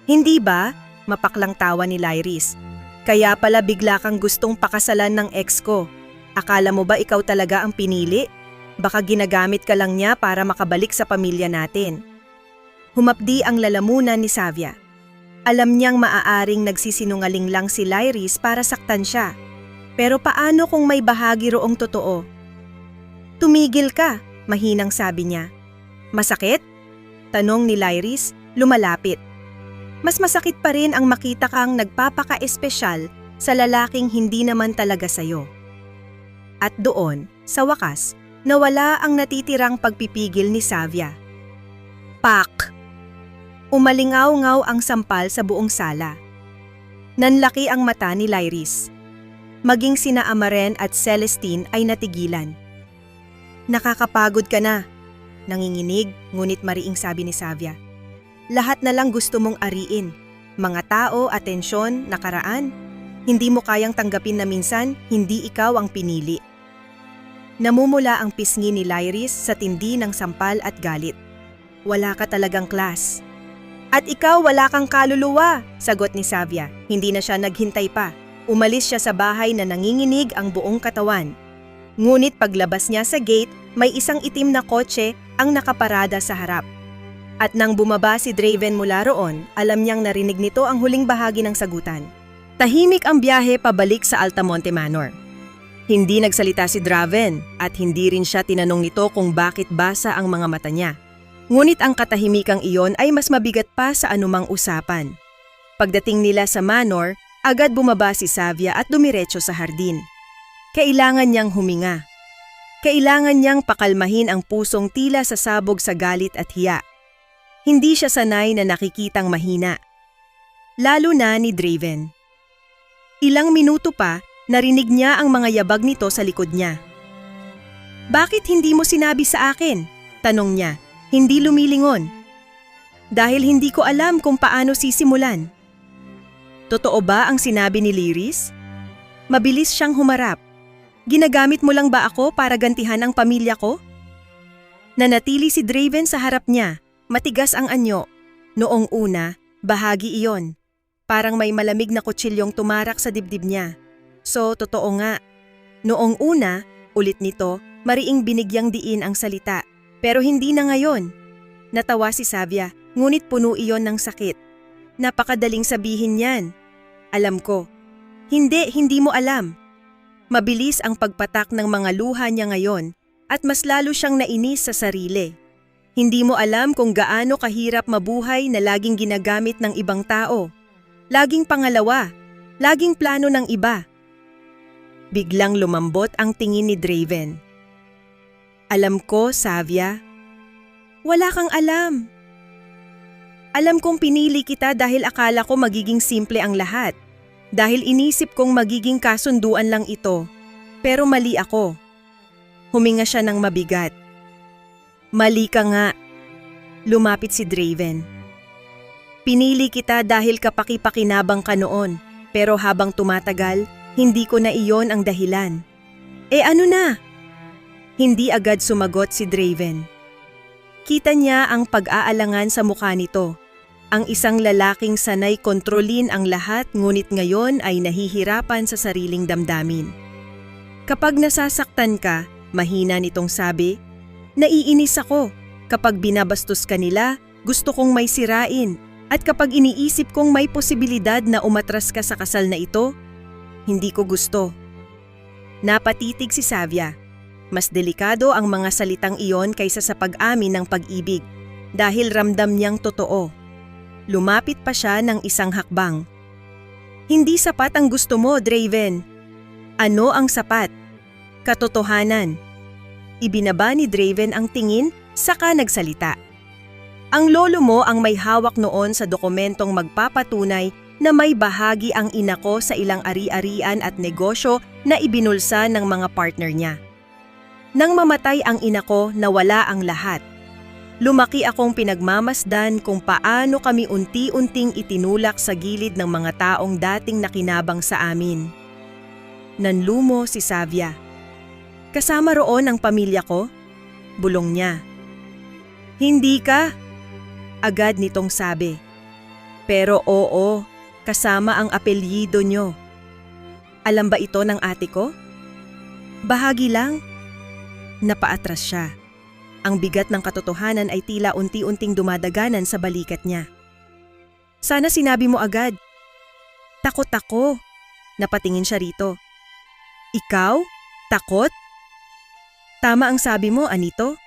Hindi ba? Mapaklang tawa ni Lyris. Kaya pala bigla kang gustong pakasalan ng ex ko. Akala mo ba ikaw talaga ang pinili? Baka ginagamit ka lang niya para makabalik sa pamilya natin. Humapdi ang lalamunan ni Savia. Alam niyang maaaring nagsisinungaling lang si Lyris para saktan siya. Pero paano kung may bahagi roong totoo? Tumigil ka, mahinang sabi niya. Masakit? Tanong ni Lyris, lumalapit. Mas masakit pa rin ang makita kang nagpapaka-espesyal sa lalaking hindi naman talaga sayo. At doon, sa wakas, nawala ang natitirang pagpipigil ni Savia. Pak! Umalingaw-ngaw ang sampal sa buong sala. Nanlaki ang mata ni Lyris. Maging sina Amaren at Celestine ay natigilan. Nakakapagod ka na. Nanginginig, ngunit mariing sabi ni Savia. Lahat na lang gusto mong ariin. Mga tao, atensyon, nakaraan. Hindi mo kayang tanggapin na minsan, hindi ikaw ang pinili. Namumula ang pisngi ni Lyris sa tindi ng sampal at galit. Wala ka talagang class. At ikaw wala kang kaluluwa, sagot ni Savia. Hindi na siya naghintay pa. Umalis siya sa bahay na nanginginig ang buong katawan. Ngunit paglabas niya sa gate, may isang itim na kotse ang nakaparada sa harap. At nang bumaba si Draven mula roon, alam niyang narinig nito ang huling bahagi ng sagutan. Tahimik ang biyahe pabalik sa Altamonte Manor. Hindi nagsalita si Draven at hindi rin siya tinanong nito kung bakit basa ang mga mata niya. Ngunit ang katahimikang iyon ay mas mabigat pa sa anumang usapan. Pagdating nila sa manor, agad bumaba si Savia at dumiretso sa hardin. Kailangan niyang huminga. Kailangan niyang pakalmahin ang pusong tila sasabog sa galit at hiya. Hindi siya sanay na nakikitang mahina. Lalo na ni Draven. Ilang minuto pa, narinig niya ang mga yabag nito sa likod niya. Bakit hindi mo sinabi sa akin? Tanong niya. Hindi lumilingon. Dahil hindi ko alam kung paano sisimulan. Totoo ba ang sinabi ni Lyris? Mabilis siyang humarap. Ginagamit mo lang ba ako para gantihan ang pamilya ko? Nanatili si Draven sa harap niya. Matigas ang anyo. Noong una, bahagi iyon. Parang may malamig na kutsilyong tumarak sa dibdib niya. So, totoo nga. Noong una, ulit nito, mariing binigyang diin ang salita. Pero hindi na ngayon. Natawa si Savia, ngunit puno iyon ng sakit. Napakadaling sabihin yan. Alam ko. Hindi mo alam. Mabilis ang pagpatak ng mga luha niya ngayon at mas lalo siyang nainis sa sarili. Hindi mo alam kung gaano kahirap mabuhay na laging ginagamit ng ibang tao. Laging pangalawa, laging plano ng iba. Biglang lumambot ang tingin ni Draven. Alam ko, Savia. Wala kang alam. Alam kong pinili kita dahil akala ko magiging simple ang lahat. Dahil inisip kong magiging kasunduan lang ito. Pero mali ako. Huminga siya ng mabigat. Mali ka nga. Lumapit si Draven. Pinili kita dahil kapaki-pakinabang ka noon. Pero habang tumatagal, hindi ko na iyon ang dahilan. Ano na? Hindi agad sumagot si Draven. Kita niya ang pag-aalangan sa mukha nito. Ang isang lalaking sanay kontrolin ang lahat ngunit ngayon ay nahihirapan sa sariling damdamin. Kapag nasasaktan ka, mahina nitong sabi, naiinis ako. Kapag binabastos ka nila, gusto kong may sirain. At kapag iniisip kong may posibilidad na umatras ka sa kasal na ito, hindi ko gusto. Napatitig si Savia. Mas delikado ang mga salitang iyon kaysa sa pag-amin ng pag-ibig dahil ramdam niyang totoo. Lumapit pa siya ng isang hakbang. Hindi sapat ang gusto mo, Draven. Ano ang sapat? Katotohanan. Ibinaba ni Draven ang tingin, saka nagsalita. Ang lolo mo ang may hawak noon sa dokumentong magpapatunay na may bahagi ang ina ko sa ilang ari-arian at negosyo na ibinulsa ng mga partner niya. Nang mamatay ang ina ko, nawala ang lahat. Lumaki akong pinagmamasdan kung paano kami unti-unting itinulak sa gilid ng mga taong dating nakinabang sa amin. Nanlumo si Savia. Kasama roon ang pamilya ko? Bulong niya. Hindi ka? Agad nitong sabi. Pero oo, kasama ang apelyido nyo. Alam ba ito ng ate ko? Bahagi lang. Napaatras siya. Ang bigat ng katotohanan ay tila unti-unting dumadaganan sa balikat niya. Sana sinabi mo agad. Takot ako. Napatingin siya rito. Ikaw? Takot? Tama ang sabi mo, Anito.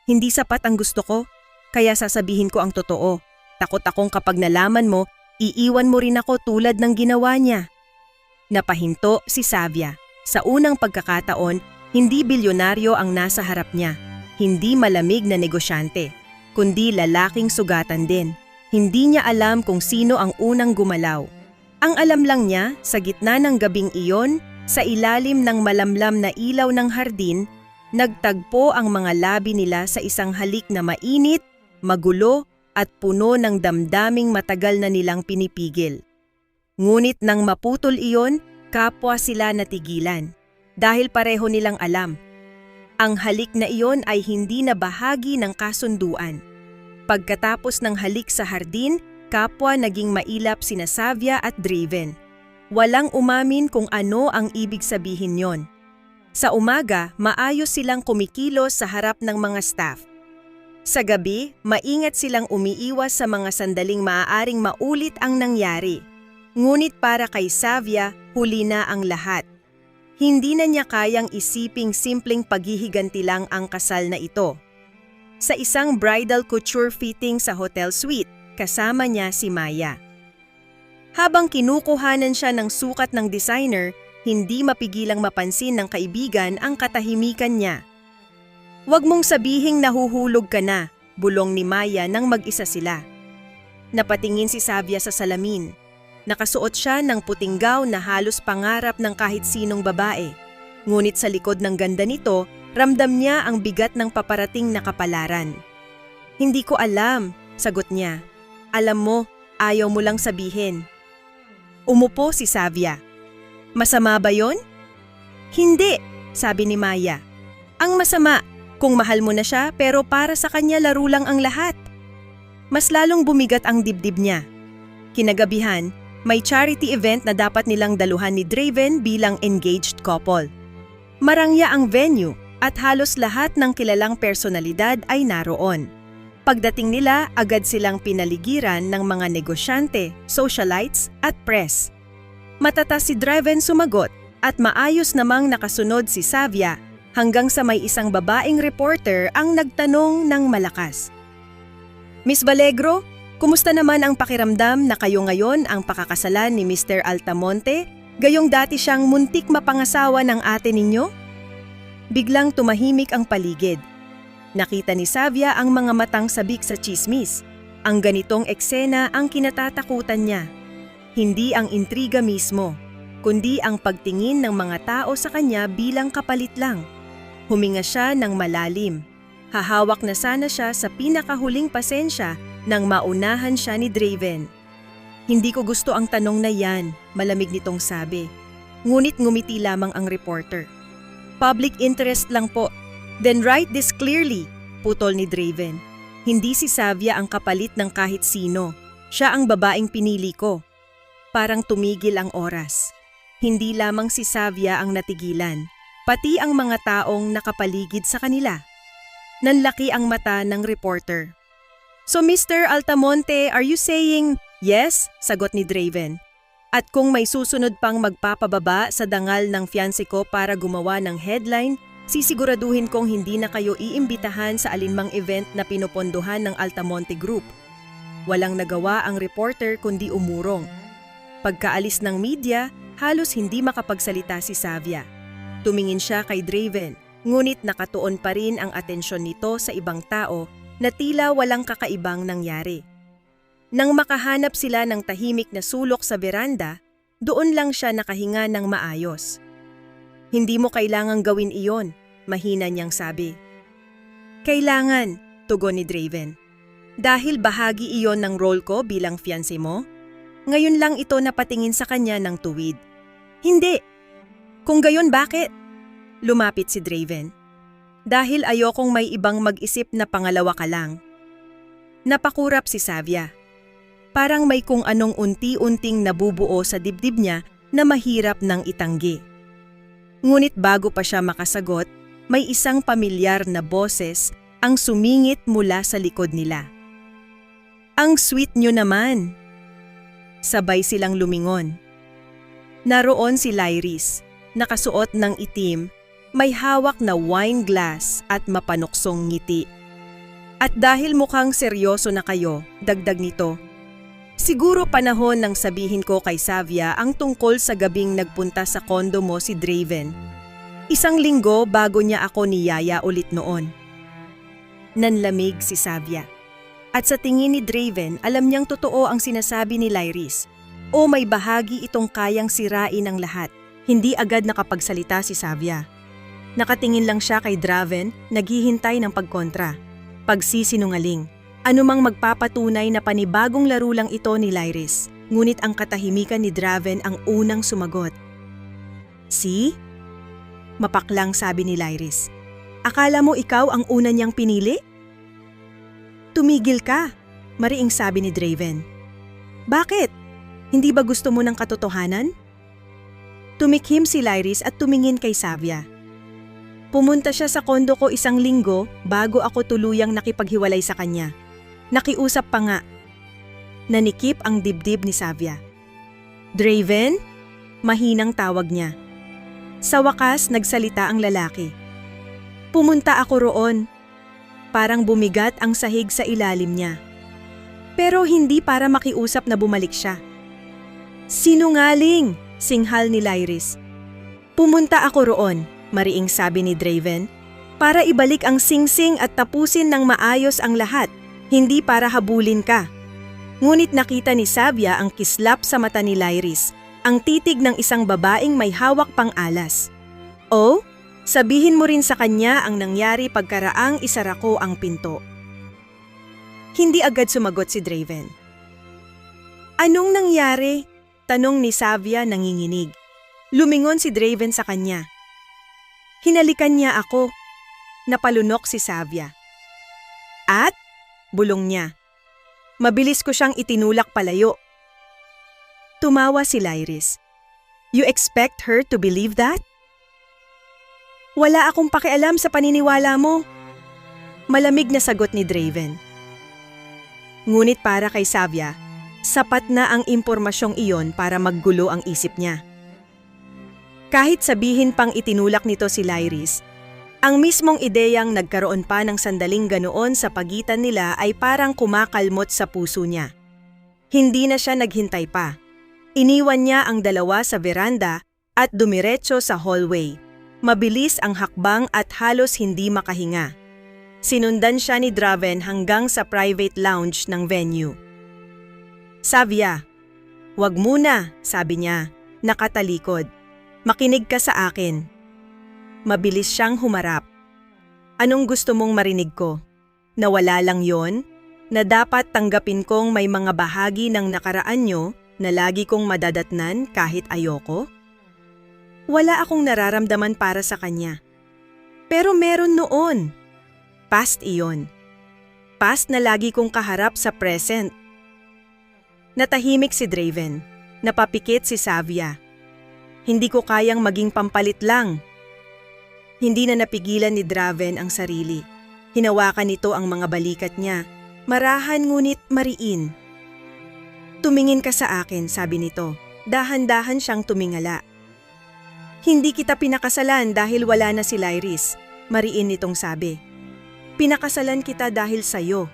Hindi sapat ang gusto ko, kaya sasabihin ko ang totoo. Takot akong kapag nalaman mo, iiwan mo rin ako tulad ng ginawa niya. Napahinto si Savia. Sa unang pagkakataon, hindi bilyonaryo ang nasa harap niya. Hindi malamig na negosyante, kundi lalaking sugatan din. Hindi niya alam kung sino ang unang gumalaw. Ang alam lang niya, sa gitna ng gabing iyon, sa ilalim ng malamlam na ilaw ng hardin, nagtagpo ang mga labi nila sa isang halik na mainit, magulo at puno ng damdaming matagal na nilang pinipigil. Ngunit nang maputol iyon, kapwa sila natigilan. Dahil pareho nilang alam. Ang halik na iyon ay hindi na bahagi ng kasunduan. Pagkatapos ng halik sa hardin, kapwa naging mailap sina Savia at Draven. Walang umamin kung ano ang ibig sabihin yon. Sa umaga, maayos silang kumikilos sa harap ng mga staff. Sa gabi, maingat silang umiiwas sa mga sandaling maaaring maulit ang nangyari. Ngunit para kay Savia, huli na ang lahat. Hindi na niya kayang isiping simpleng paghihiganti lang ang kasal na ito. Sa isang bridal couture fitting sa hotel suite, kasama niya si Maya. Habang kinukuhanan siya ng sukat ng designer, hindi mapigilang mapansin ng kaibigan ang katahimikan niya. "Huwag mong sabihing nahuhulog ka na," bulong ni Maya nang mag-isa sila. Napatingin si Savia sa salamin. Nakasuot siya ng puting gown na halos pangarap ng kahit sinong babae. Ngunit sa likod ng ganda nito, ramdam niya ang bigat ng paparating na kapalaran. "Hindi ko alam," sagot niya. "Alam mo, ayaw mo lang sabihin." Umupo si Savia. "Masama ba yon?" "Hindi," sabi ni Maya. Ang masama, kung mahal mo na siya pero para sa kanya laro lang ang lahat. Mas lalong bumigat ang dibdib niya. Kinagabihan, may charity event na dapat nilang daluhan ni Draven bilang engaged couple. Marangya ang venue at halos lahat ng kilalang personalidad ay naroon. Pagdating nila, agad silang pinaligiran ng mga negosyante, socialites at press. Matatas si Draven sumagot at maayos namang nakasunod si Savia hanggang sa may isang babaeng reporter ang nagtanong ng malakas. Miss Valegro, kumusta naman ang pakiramdam na kayo ngayon ang pakakasalan ni Mr. Altamonte, gayong dati siyang muntik mapangasawa ng ate ninyo? Biglang tumahimik ang paligid. Nakita ni Savia ang mga matang sabik sa tsismis. Ang ganitong eksena ang kinatatakutan niya. Hindi ang intriga mismo, kundi ang pagtingin ng mga tao sa kanya bilang kapalit lang. Huminga siya ng malalim. Hahawak na sana siya sa pinakahuling pasensya nang maunahan siya ni Draven. Hindi ko gusto ang tanong na yan, malamig nitong sabi. Ngunit ngumiti lamang ang reporter. Public interest lang po. Then write this clearly, putol ni Draven. Hindi si Savia ang kapalit ng kahit sino. Siya ang babaeng pinili ko. Parang tumigil ang oras. Hindi lamang si Savia ang natigilan, pati ang mga taong nakapaligid sa kanila. Nanlaki ang mata ng reporter. So Mr. Altamonte, are you saying yes? Sagot ni Draven. At kung may susunod pang magpapababa sa dangal ng fiancé ko para gumawa ng headline, sisiguraduhin kong hindi na kayo iimbitahan sa alinmang event na pinopondohan ng Altamonte Group. Walang nagawa ang reporter kundi umurong. Pagkaalis ng media, halos hindi makapagsalita si Savia. Tumingin siya kay Draven, ngunit nakatuon pa rin ang atensyon nito sa ibang tao na tila walang kakaibang nangyari. Nang makahanap sila ng tahimik na sulok sa veranda, doon lang siya nakahinga ng maayos. Hindi mo kailangang gawin iyon, mahina niyang sabi. Kailangan, tugon ni Draven. Dahil bahagi iyon ng role ko bilang fiancé mo, ngayon lang ito napatingin sa kanya ng tuwid. Hindi! Kung gayon bakit? Lumapit si Draven. Dahil ayokong may ibang mag-isip na pangalawa ka lang. Napakurap si Savia. Parang may kung anong unti-unting nabubuo sa dibdib niya na mahirap nang itanggi. Ngunit bago pa siya makasagot, may isang pamilyar na boses ang sumingit mula sa likod nila. Ang sweet niyo naman! Sabay silang lumingon. Naroon si Lyris, nakasuot ng itim, may hawak na wine glass at mapanuksong ngiti. At dahil mukhang seryoso na kayo, dagdag nito, siguro panahon nang sabihin ko kay Savia ang tungkol sa gabing nagpunta sa kondo mo si Draven. 1 linggo bago niya ako niyaya ulit noon. Nanlamig si Savia. At sa tingin ni Draven, alam niyang totoo ang sinasabi ni Lyris. O may bahagi itong kayang sirain ng lahat. Hindi agad nakapagsalita si Savia. Nakatingin lang siya kay Draven, naghihintay ng pagkontra. Pagsisinungaling. Anumang magpapatunay na panibagong laro lang ito ni Lyris. Ngunit ang katahimikan ni Draven ang unang sumagot. See? Mapaklang sabi ni Lyris. Akala mo ikaw ang una niyang pinili? Tumigil ka, mariing sabi ni Draven. Bakit? Hindi ba gusto mo ng katotohanan? Tumikhim si Lyris at tumingin kay Savia. Pumunta siya sa kondo ko 1 linggo bago ako tuluyang nakipaghiwalay sa kanya. Nakiusap pa nga. Nanikip ang dibdib ni Savia. Draven? Mahinang tawag niya. Sa wakas, nagsalita ang lalaki. Pumunta ako roon. Parang bumigat ang sahig sa ilalim niya. Pero hindi para makiusap na bumalik siya. Sinungaling! Singhal ni Lyris. Pumunta ako roon, mariing sabi ni Draven, para ibalik ang singsing at tapusin ng maayos ang lahat, hindi para habulin ka. Ngunit nakita ni Savia ang kislap sa mata ni Lyris, ang titig ng isang babaeng may hawak pang alas. Oh? Sabihin mo rin sa kanya ang nangyari pagkaraang isara ko ang pinto. Hindi agad sumagot si Draven. Anong nangyari? Tanong ni Savia nanginginig. Lumingon si Draven sa kanya. Hinalikan niya ako. Napalunok si Savia. At? Bulong niya. Mabilis ko siyang itinulak palayo. Tumawa si Lyris. You expect her to believe that? Wala akong pakialam sa paniniwala mo. Malamig na sagot ni Draven. Ngunit para kay Savia, sapat na ang impormasyong iyon para maggulo ang isip niya. Kahit sabihin pang itinulak nito si Lyris, ang mismong ideyang nagkaroon pa ng sandaling ganoon sa pagitan nila ay parang kumakalmot sa puso niya. Hindi na siya naghintay pa. Iniwan niya ang dalawa sa veranda at dumiretso sa hallway. Mabilis ang hakbang at halos hindi makahinga. Sinundan siya ni Draven hanggang sa private lounge ng venue. Savia, wag muna, sabi niya, nakatalikod. Makinig ka sa akin. Mabilis siyang humarap. Anong gusto mong marinig ko? Nawala lang yon? Na dapat tanggapin kong may mga bahagi ng nakaraan nyo na lagi kong madadatnan kahit ayoko? Wala akong nararamdaman para sa kanya. Pero meron noon. Past iyon. Past na lagi kong kaharap sa present. Natahimik si Draven. Napapikit si Savia. Hindi ko kayang maging pampalit lang. Hindi na napigilan ni Draven ang sarili. Hinawakan nito ang mga balikat niya. Marahan ngunit mariin. Tumingin ka sa akin, sabi nito. Dahan-dahan siyang tumingala. Hindi kita pinakasalan dahil wala na si Lyris, mariin nitong sabi. Pinakasalan kita dahil sa'yo.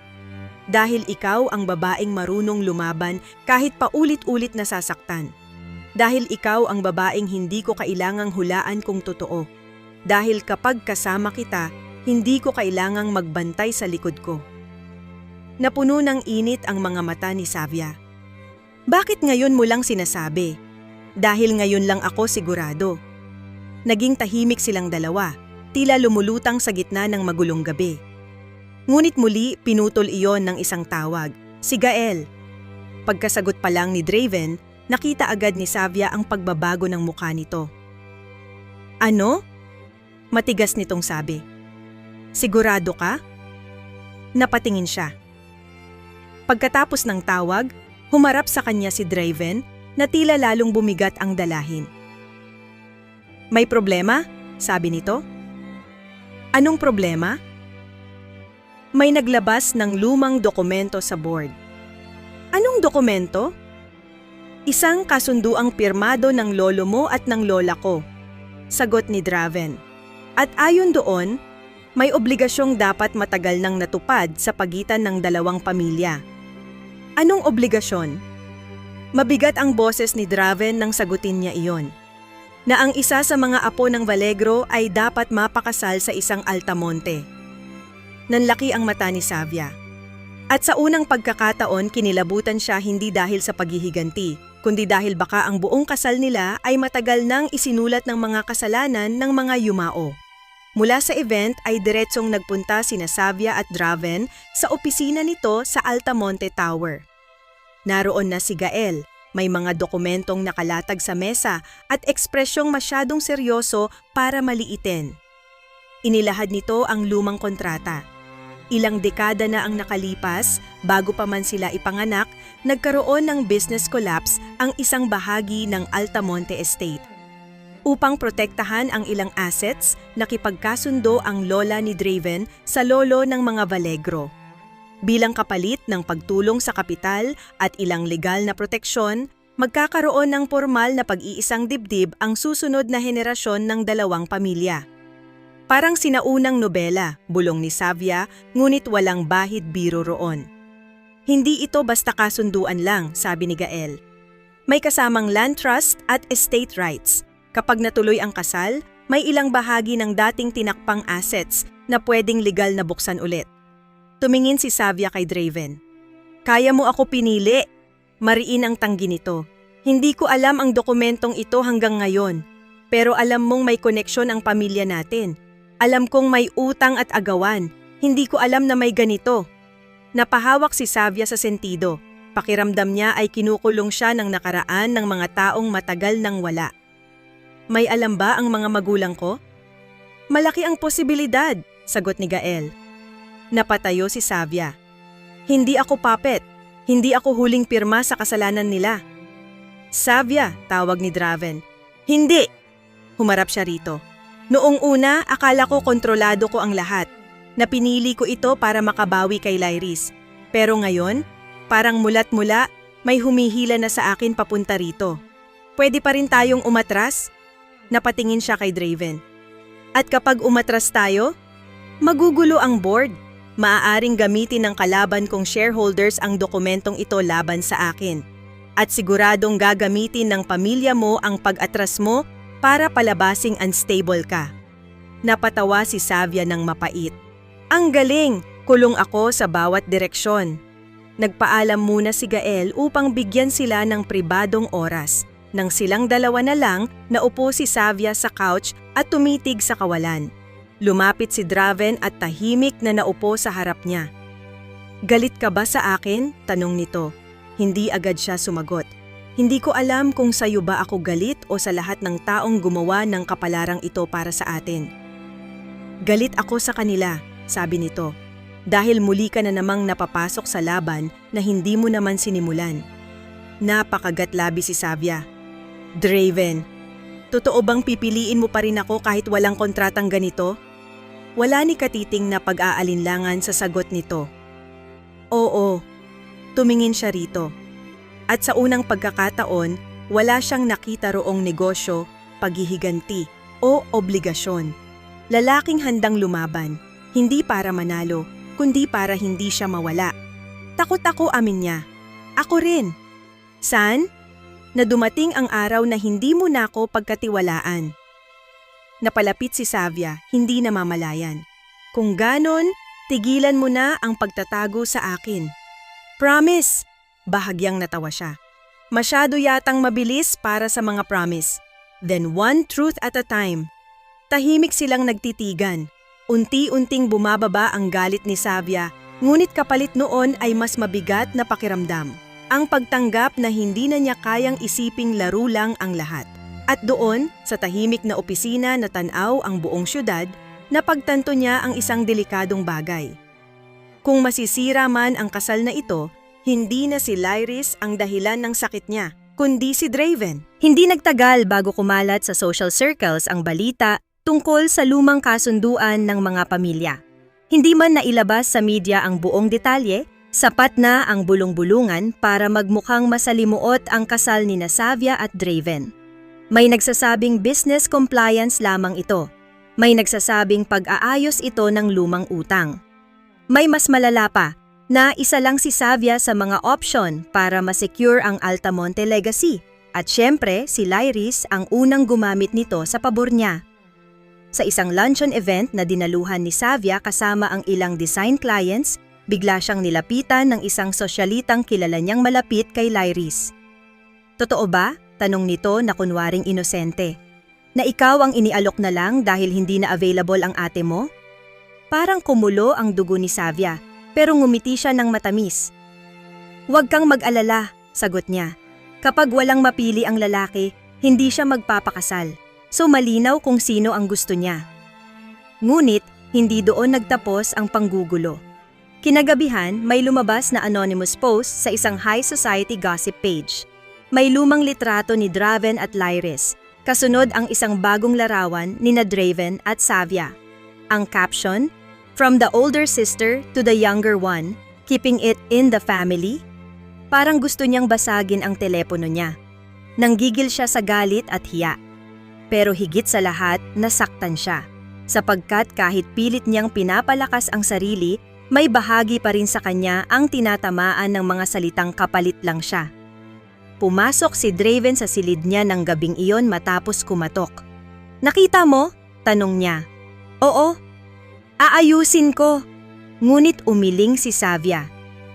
Dahil ikaw ang babaeng marunong lumaban kahit paulit-ulit nasasaktan. Dahil ikaw ang babaeng hindi ko kailangang hulaan kung totoo. Dahil kapag kasama kita, hindi ko kailangang magbantay sa likod ko. Napuno ng init ang mga mata ni Savia. Bakit ngayon mo lang sinasabi? Dahil ngayon lang ako sigurado. Naging tahimik silang dalawa, tila lumulutang sa gitna ng magulong gabi. Ngunit muli pinutol iyon ng isang tawag, si Gael. Pagkasagot pa lang ni Draven, nakita agad ni Savia ang pagbabago ng mukha nito. Ano? Matigas nitong sabi. Sigurado ka? Napatingin siya. Pagkatapos ng tawag, humarap sa kanya si Draven na tila lalong bumigat ang dalahin. May problema? Sabi nito. Anong problema? May naglabas ng lumang dokumento sa board. Anong dokumento? Isang kasunduang pirmado ng lolo mo at ng lola ko, sagot ni Draven. At ayon doon, may obligasyong dapat matagal nang natupad sa pagitan ng dalawang pamilya. Anong obligasyon? Mabigat ang boses ni Draven nang sagutin niya iyon. Na ang isa sa mga apo ng Valegro ay dapat mapakasal sa isang Altamonte. Nanlaki ang mata ni Savia. At sa unang pagkakataon kinilabutan siya hindi dahil sa paghihiganti, kundi dahil baka ang buong kasal nila ay matagal nang isinulat ng mga kasalanan ng mga yumao. Mula sa event ay diretsong nagpunta sina Savia at Draven sa opisina nito sa Altamonte Tower. Naroon na si Gael, may mga dokumentong nakalatag sa mesa at ekspresyong masyadong seryoso para maliitin. Inilahad nito ang lumang kontrata. Ilang dekada na ang nakalipas, bago pa man sila ipanganak, nagkaroon ng business collapse ang isang bahagi ng Altamonte Estate. Upang protektahan ang ilang assets, nakipagkasundo ang lola ni Draven sa lolo ng mga Valegro. Bilang kapalit ng pagtulong sa kapital at ilang legal na proteksyon, magkakaroon ng formal na pag-iisang dibdib ang susunod na henerasyon ng dalawang pamilya. Parang sinaunang nobela, bulong ni Savia, ngunit walang bahid biro roon. Hindi ito basta kasunduan lang, sabi ni Gael. May kasamang land trust at estate rights. Kapag natuloy ang kasal, may ilang bahagi ng dating tinakpang assets na pwedeng legal na buksan ulit. Tumingin si Savia kay Draven. Kaya mo ako pinili. Mariin ang tanggi nito. Hindi ko alam ang dokumentong ito hanggang ngayon. Pero alam mong may koneksyon ang pamilya natin. Alam kong may utang at agawan. Hindi ko alam na may ganito. Napahawak si Savia sa sentido. Pakiramdam niya ay kinukulong siya ng nakaraan ng mga taong matagal nang wala. May alam ba ang mga magulang ko? Malaki ang posibilidad, sagot ni Gael. Napatayo si Savia. Hindi ako puppet. Hindi ako huling pirma sa kasalanan nila. Savia, tawag ni Draven. Hindi! Humarap siya rito. Noong una, akala ko kontrolado ko ang lahat. Napinili ko ito para makabawi kay Lyris. Pero ngayon, parang mulat-mula, may humihila na sa akin papunta rito. Pwede pa rin tayong umatras? Napatingin siya kay Draven. At kapag umatras tayo, magugulo ang board. Maaaring gamitin ng kalaban kong shareholders ang dokumentong ito laban sa akin. At siguradong gagamitin ng pamilya mo ang pag-atras mo para palabasing unstable ka. Napatawa si Savia ng mapait. Ang galing! Kulong ako sa bawat direksyon. Nagpaalam muna si Gael upang bigyan sila ng pribadong oras. Nang silang dalawa na lang, naupo si Savia sa couch at tumitig sa kawalan. Lumapit si Draven at tahimik na naupo sa harap niya. Galit ka ba sa akin? Tanong nito. Hindi agad siya sumagot. Hindi ko alam kung sayo ba ako galit o sa lahat ng taong gumawa ng kapalarang ito para sa atin. Galit ako sa kanila, sabi nito. Dahil muli ka na namang napapasok sa laban na hindi mo naman sinimulan. Napakagatlabi si Savia. Draven, totoo bang pipiliin mo pa rin ako kahit walang kontratang ganito? Wala ni katiting na pag-aalinlangan sa sagot nito. Oo, tumingin siya rito. At sa unang pagkakataon, wala siyang nakita roong negosyo, paghihiganti o obligasyon. Lalaking handang lumaban, hindi para manalo, kundi para hindi siya mawala. Takot ako, amin niya. Ako rin. San? Na dumating ang araw na hindi mo na ako pagkatiwalaan. Napalapit si Savia, hindi namamalayan. Kung ganon, tigilan mo na ang pagtatago sa akin. Promise! Bahagyang natawa siya. Masyado yatang mabilis para sa mga promise. Then one truth at a time. Tahimik silang nagtitigan. Unti-unting bumababa ang galit ni Savia, ngunit kapalit noon ay mas mabigat na pakiramdam. Ang pagtanggap na hindi na niya kayang isiping laro lang ang lahat. At doon, sa tahimik na opisina na tanaw ang buong syudad, napagtanto niya ang isang delikadong bagay. Kung masisira man ang kasal na ito, hindi na si Lyris ang dahilan ng sakit niya, kundi si Draven. Hindi nagtagal bago kumalat sa social circles ang balita tungkol sa lumang kasunduan ng mga pamilya. Hindi man nailabas sa media ang buong detalye, sapat na ang bulong-bulungan para magmukhang masalimuot ang kasal ni Savia at Draven. May nagsasabing business compliance lamang ito. May nagsasabing pag-aayos ito ng lumang utang. May mas malala pa, na isa lang si Savia sa mga option para masecure ang Altamonte legacy. At syempre, si Lyris ang unang gumamit nito sa pabor niya. Sa isang luncheon event na dinaluhan ni Savia kasama ang ilang design clients, bigla siyang nilapitan ng isang sosyalitang kilala niyang malapit kay Lyris. Totoo ba? Tanong nito na kunwaring inosente. Na ikaw ang inialok na lang dahil hindi na available ang ate mo? Parang kumulo ang dugo ni Savia, pero ngumiti siya ng matamis. Huwag kang mag-alala, sagot niya. Kapag walang mapili ang lalaki, hindi siya magpapakasal. So malinaw kung sino ang gusto niya. Ngunit, hindi doon nagtapos ang panggugulo. Kinagabihan, may lumabas na anonymous post sa isang high society gossip page. May lumang litrato ni Draven at Lyris. Kasunod ang isang bagong larawan ni Draven at Savia. Ang caption, "From the older sister to the younger one, keeping it in the family." Parang gusto niyang basagin ang telepono niya. Nanggigil siya sa galit at hiya. Pero higit sa lahat, nasaktan siya. Sapagkat kahit pilit niyang pinapalakas ang sarili, may bahagi pa rin sa kanya ang tinatamaan ng mga salitang kapalit lang siya. Pumasok si Draven sa silid niya ng gabing iyon matapos kumatok. "Nakita mo?" tanong niya. "Oo." "Aayusin ko." Ngunit umiling si Savia.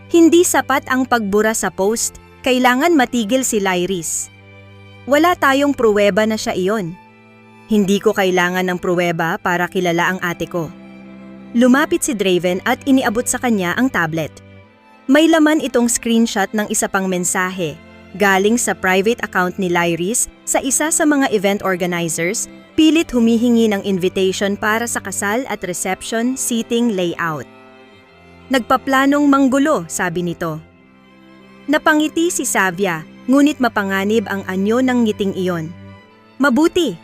Hindi sapat ang pagbura sa post, kailangan matigil si Lyris. "Wala tayong pruweba na siya iyon." "Hindi ko kailangan ng pruweba para kilala ang ate ko." Lumapit si Draven at iniabot sa kanya ang tablet. May laman itong screenshot ng isa pang mensahe, galing sa private account ni Lyris sa isa sa mga event organizers, Pilit humihingi ng invitation para sa kasal at reception seating layout. Nagpaplanong manggulo, sabi nito. Napangiti si Savia, ngunit mapanganib ang anyo ng ngiting iyon. Mabuti!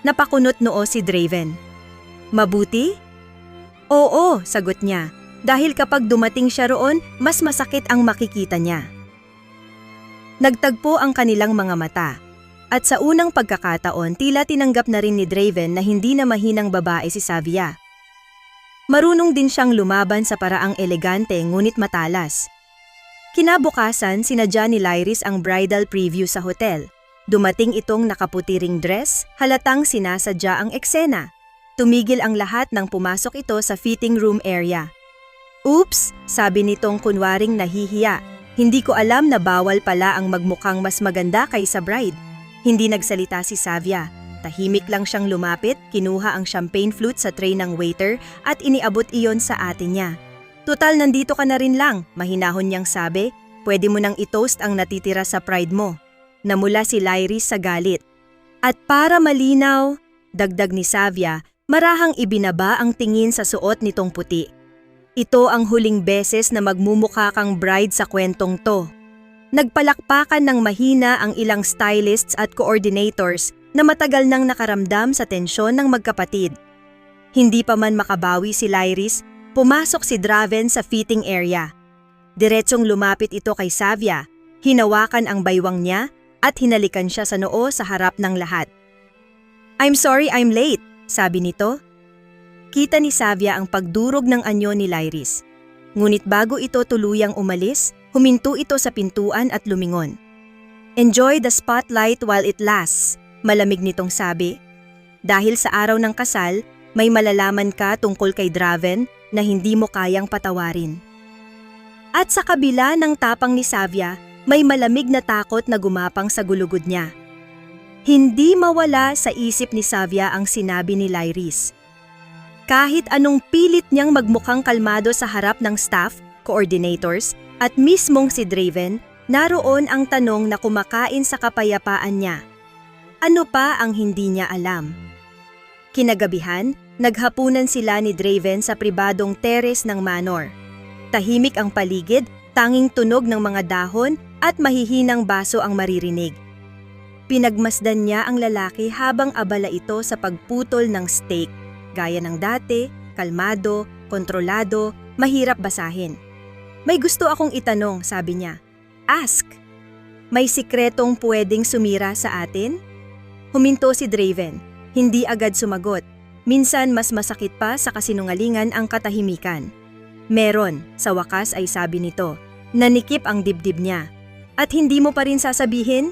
Napakunot noo si Draven. Mabuti? Oo, sagot niya, dahil kapag dumating siya roon, mas masakit ang makikita niya. Nagtagpo ang kanilang mga mata. At sa unang pagkakataon, tila tinanggap na rin ni Draven na hindi na mahinang babae si Savia. Marunong din siyang lumaban sa paraang elegante ngunit matalas. Kinabukasan, sinadya ni Lyris ang bridal preview sa hotel. Dumating itong nakaputiring dress, halatang sinasadya ang eksena. Tumigil ang lahat nang pumasok ito sa fitting room area. Oops, sabi nitong kunwaring nahihiya. Hindi ko alam na bawal pala ang magmukhang mas maganda kaysa bride. Hindi nagsalita si Savia. Tahimik lang siyang lumapit, kinuha ang champagne flute sa tray ng waiter at iniabot iyon sa ate niya. Tutal nandito ka na rin lang, mahinahon niyang sabi. Pwede mo nang itoast ang natitira sa pride mo. Namula si Lyris sa galit. At para malinaw, dagdag ni Savia, marahang ibinaba ang tingin sa suot nitong puti. Ito ang huling beses na magmumukha kang bride sa kwentong to. Nagpalakpakan ng mahina ang ilang stylists at coordinators na matagal nang nakaramdam sa tensyon ng magkapatid. Hindi pa man makabawi si Lyris, pumasok si Draven sa fitting area. Diretsong lumapit ito kay Savia, hinawakan ang baywang niya at hinalikan siya sa noo sa harap ng lahat. "I'm sorry I'm late," sabi nito. Kita ni Savia ang pagdurog ng anyo ni Lyris. Ngunit bago ito tuluyang umalis, huminto ito sa pintuan at lumingon. "Enjoy the spotlight while it lasts," malamig nitong sabi. Dahil sa araw ng kasal, may malalaman ka tungkol kay Draven na hindi mo kayang patawarin. At sa kabila ng tapang ni Savia, may malamig na takot na gumapang sa gulugod niya. Hindi mawala sa isip ni Savia ang sinabi ni Lyris. Kahit anong pilit niyang magmukhang kalmado sa harap ng staff, coordinators, at mismong si Draven, naroon ang tanong na kumakain sa kapayapaan niya. Ano pa ang hindi niya alam? Kinagabihan, naghapunan sila ni Draven sa pribadong teres ng manor. Tahimik ang paligid, tanging tunog ng mga dahon at mahihinang baso ang maririnig. Pinagmasdan niya ang lalaki habang abala ito sa pagputol ng steak. Gaya ng dati, kalmado, kontrolado, mahirap basahin. "May gusto akong itanong," sabi niya. "Ask." "May sikretong pwedeng sumira sa atin?" Huminto si Draven, hindi agad sumagot. Minsan mas masakit pa sa kasinungalingan ang katahimikan. "Meron," sa wakas ay sabi nito. Nanikip ang dibdib niya. "At hindi mo pa rin sasabihin?"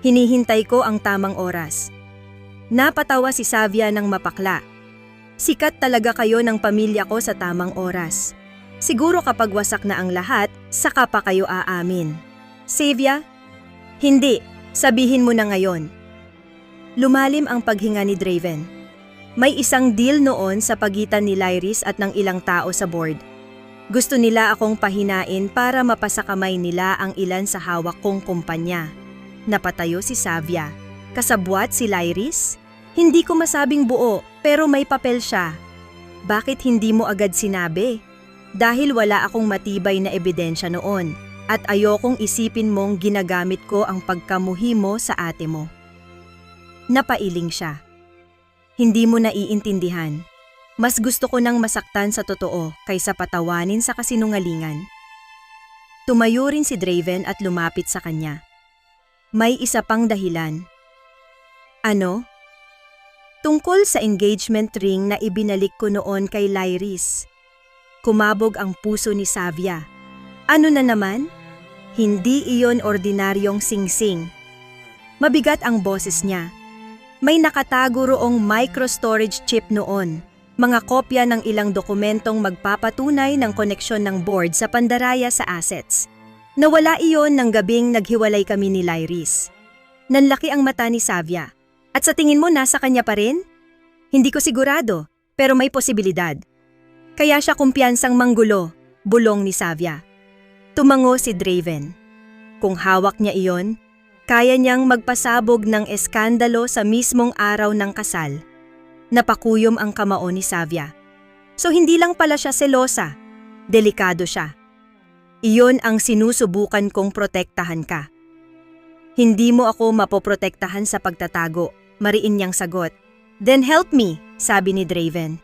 "Hinihintay ko ang tamang oras." Napatawa si Savia ng mapakla. "Sikat talaga kayo ng pamilya ko sa tamang oras. Siguro kapag wasak na ang lahat, saka pa kayo aamin." "Savia?" "Hindi, sabihin mo na ngayon." Lumalim ang paghinga ni Draven. May isang deal noon sa pagitan ni Lyris at ng ilang tao sa board. Gusto nila akong pahinain para mapasakamay nila ang ilan sa hawak kong kumpanya. Napatayo si Savia. Kasabwat si Lyris? "Hindi ko masabing buo, pero may papel siya." "Bakit hindi mo agad sinabi?" "Dahil wala akong matibay na ebidensya noon, at ayokong isipin mong ginagamit ko ang pagkamuhi mo sa ate mo." Napailing siya. "Hindi mo naiintindihan. Mas gusto ko nang masaktan sa totoo kaysa patawanin sa kasinungalingan." Tumayo rin si Draven at lumapit sa kanya. "May isa pang dahilan." "Ano?" "Tungkol sa engagement ring na ibinalik ko noon kay Lyris." Kumabog ang puso ni Savia. "Ano na naman?" "Hindi iyon ordinaryong singsing." Mabigat ang boses niya. "May nakatago roong micro-storage chip noon. Mga kopya ng ilang dokumentong magpapatunay ng koneksyon ng board sa pandaraya sa assets. Nawala iyon ng gabing naghiwalay kami ni Lyris." Nanlaki ang mata ni Savia. "At sa tingin mo nasa kanya pa rin?" "Hindi ko sigurado, pero may posibilidad." "Kaya siya kumpiyansang manggulo," bulong ni Savia. Tumango si Draven. Kung hawak niya iyon, Kaya niyang magpasabog ng eskandalo sa mismong araw ng kasal. Napakuyom ang kamao ni Savia. So hindi lang pala siya selosa, delikado siya. Iyon ang sinusubukan kong protektahan ka. Hindi mo ako mapoprotektahan sa pagtatago, mariin niyang sagot. Then help me, sabi ni Draven.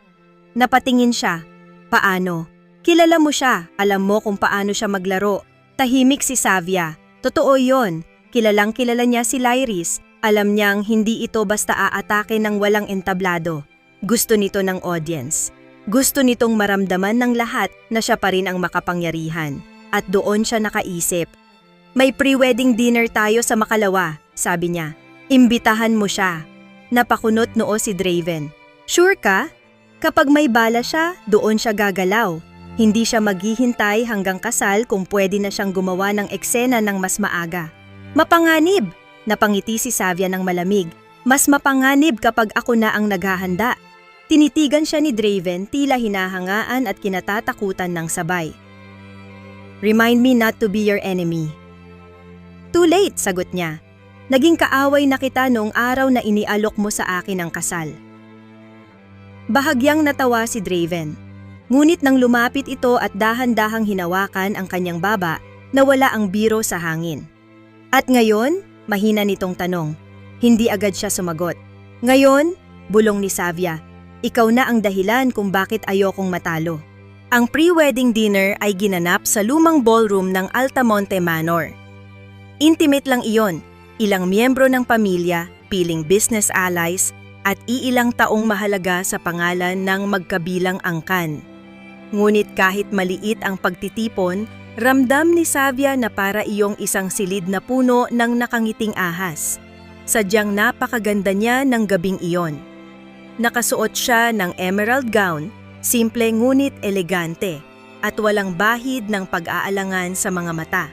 Napatingin siya. Paano? Kilala mo siya, alam mo kung paano siya maglaro. Tahimik si Savia. Totoo yon. Kilalang kilala niya si Lyris. Alam niyang hindi ito basta aatake ng walang entablado. Gusto nito ng audience. Gusto nitong maramdaman ng lahat na siya pa rin ang makapangyarihan. At doon siya nakaisip. May pre-wedding dinner tayo sa Makalawa, sabi niya. Imbitahan mo siya. Napakunot noo si Draven. Sure ka? Kapag may bala siya, doon siya gagalaw. Hindi siya maghihintay hanggang kasal kung pwede na siyang gumawa ng eksena ng mas maaga. Mapanganib! Napangiti si Savia ng malamig. Mas mapanganib kapag ako na ang naghahanda. Tinitigan siya ni Draven, tila hinahangaan at kinatatakutan ng sabay. Remind me not to be your enemy. Too late, sagot niya. Naging kaaway na kita noong araw na inialok mo sa akin ang kasal. Bahagyang natawa si Draven. Ngunit nang lumapit ito at dahan-dahang hinawakan ang kanyang baba, nawala ang biro sa hangin. At ngayon, mahina nitong tanong. Hindi agad siya sumagot. Ngayon, bulong ni Savia, ikaw na ang dahilan kung bakit ayokong matalo. Ang pre-wedding dinner ay ginanap sa lumang ballroom ng Altamonte Manor. Intimate lang iyon, ilang miyembro ng pamilya, piling business allies, at iilang taong mahalaga sa pangalan ng magkabilang angkan. Ngunit kahit maliit ang pagtitipon, ramdam ni Savia na para iyong isang silid na puno ng nakangiting ahas. Sadyang napakaganda niya ng gabing iyon. Nakasuot siya ng emerald gown, simple ngunit elegante, at walang bahid ng pag-aalangan sa mga mata.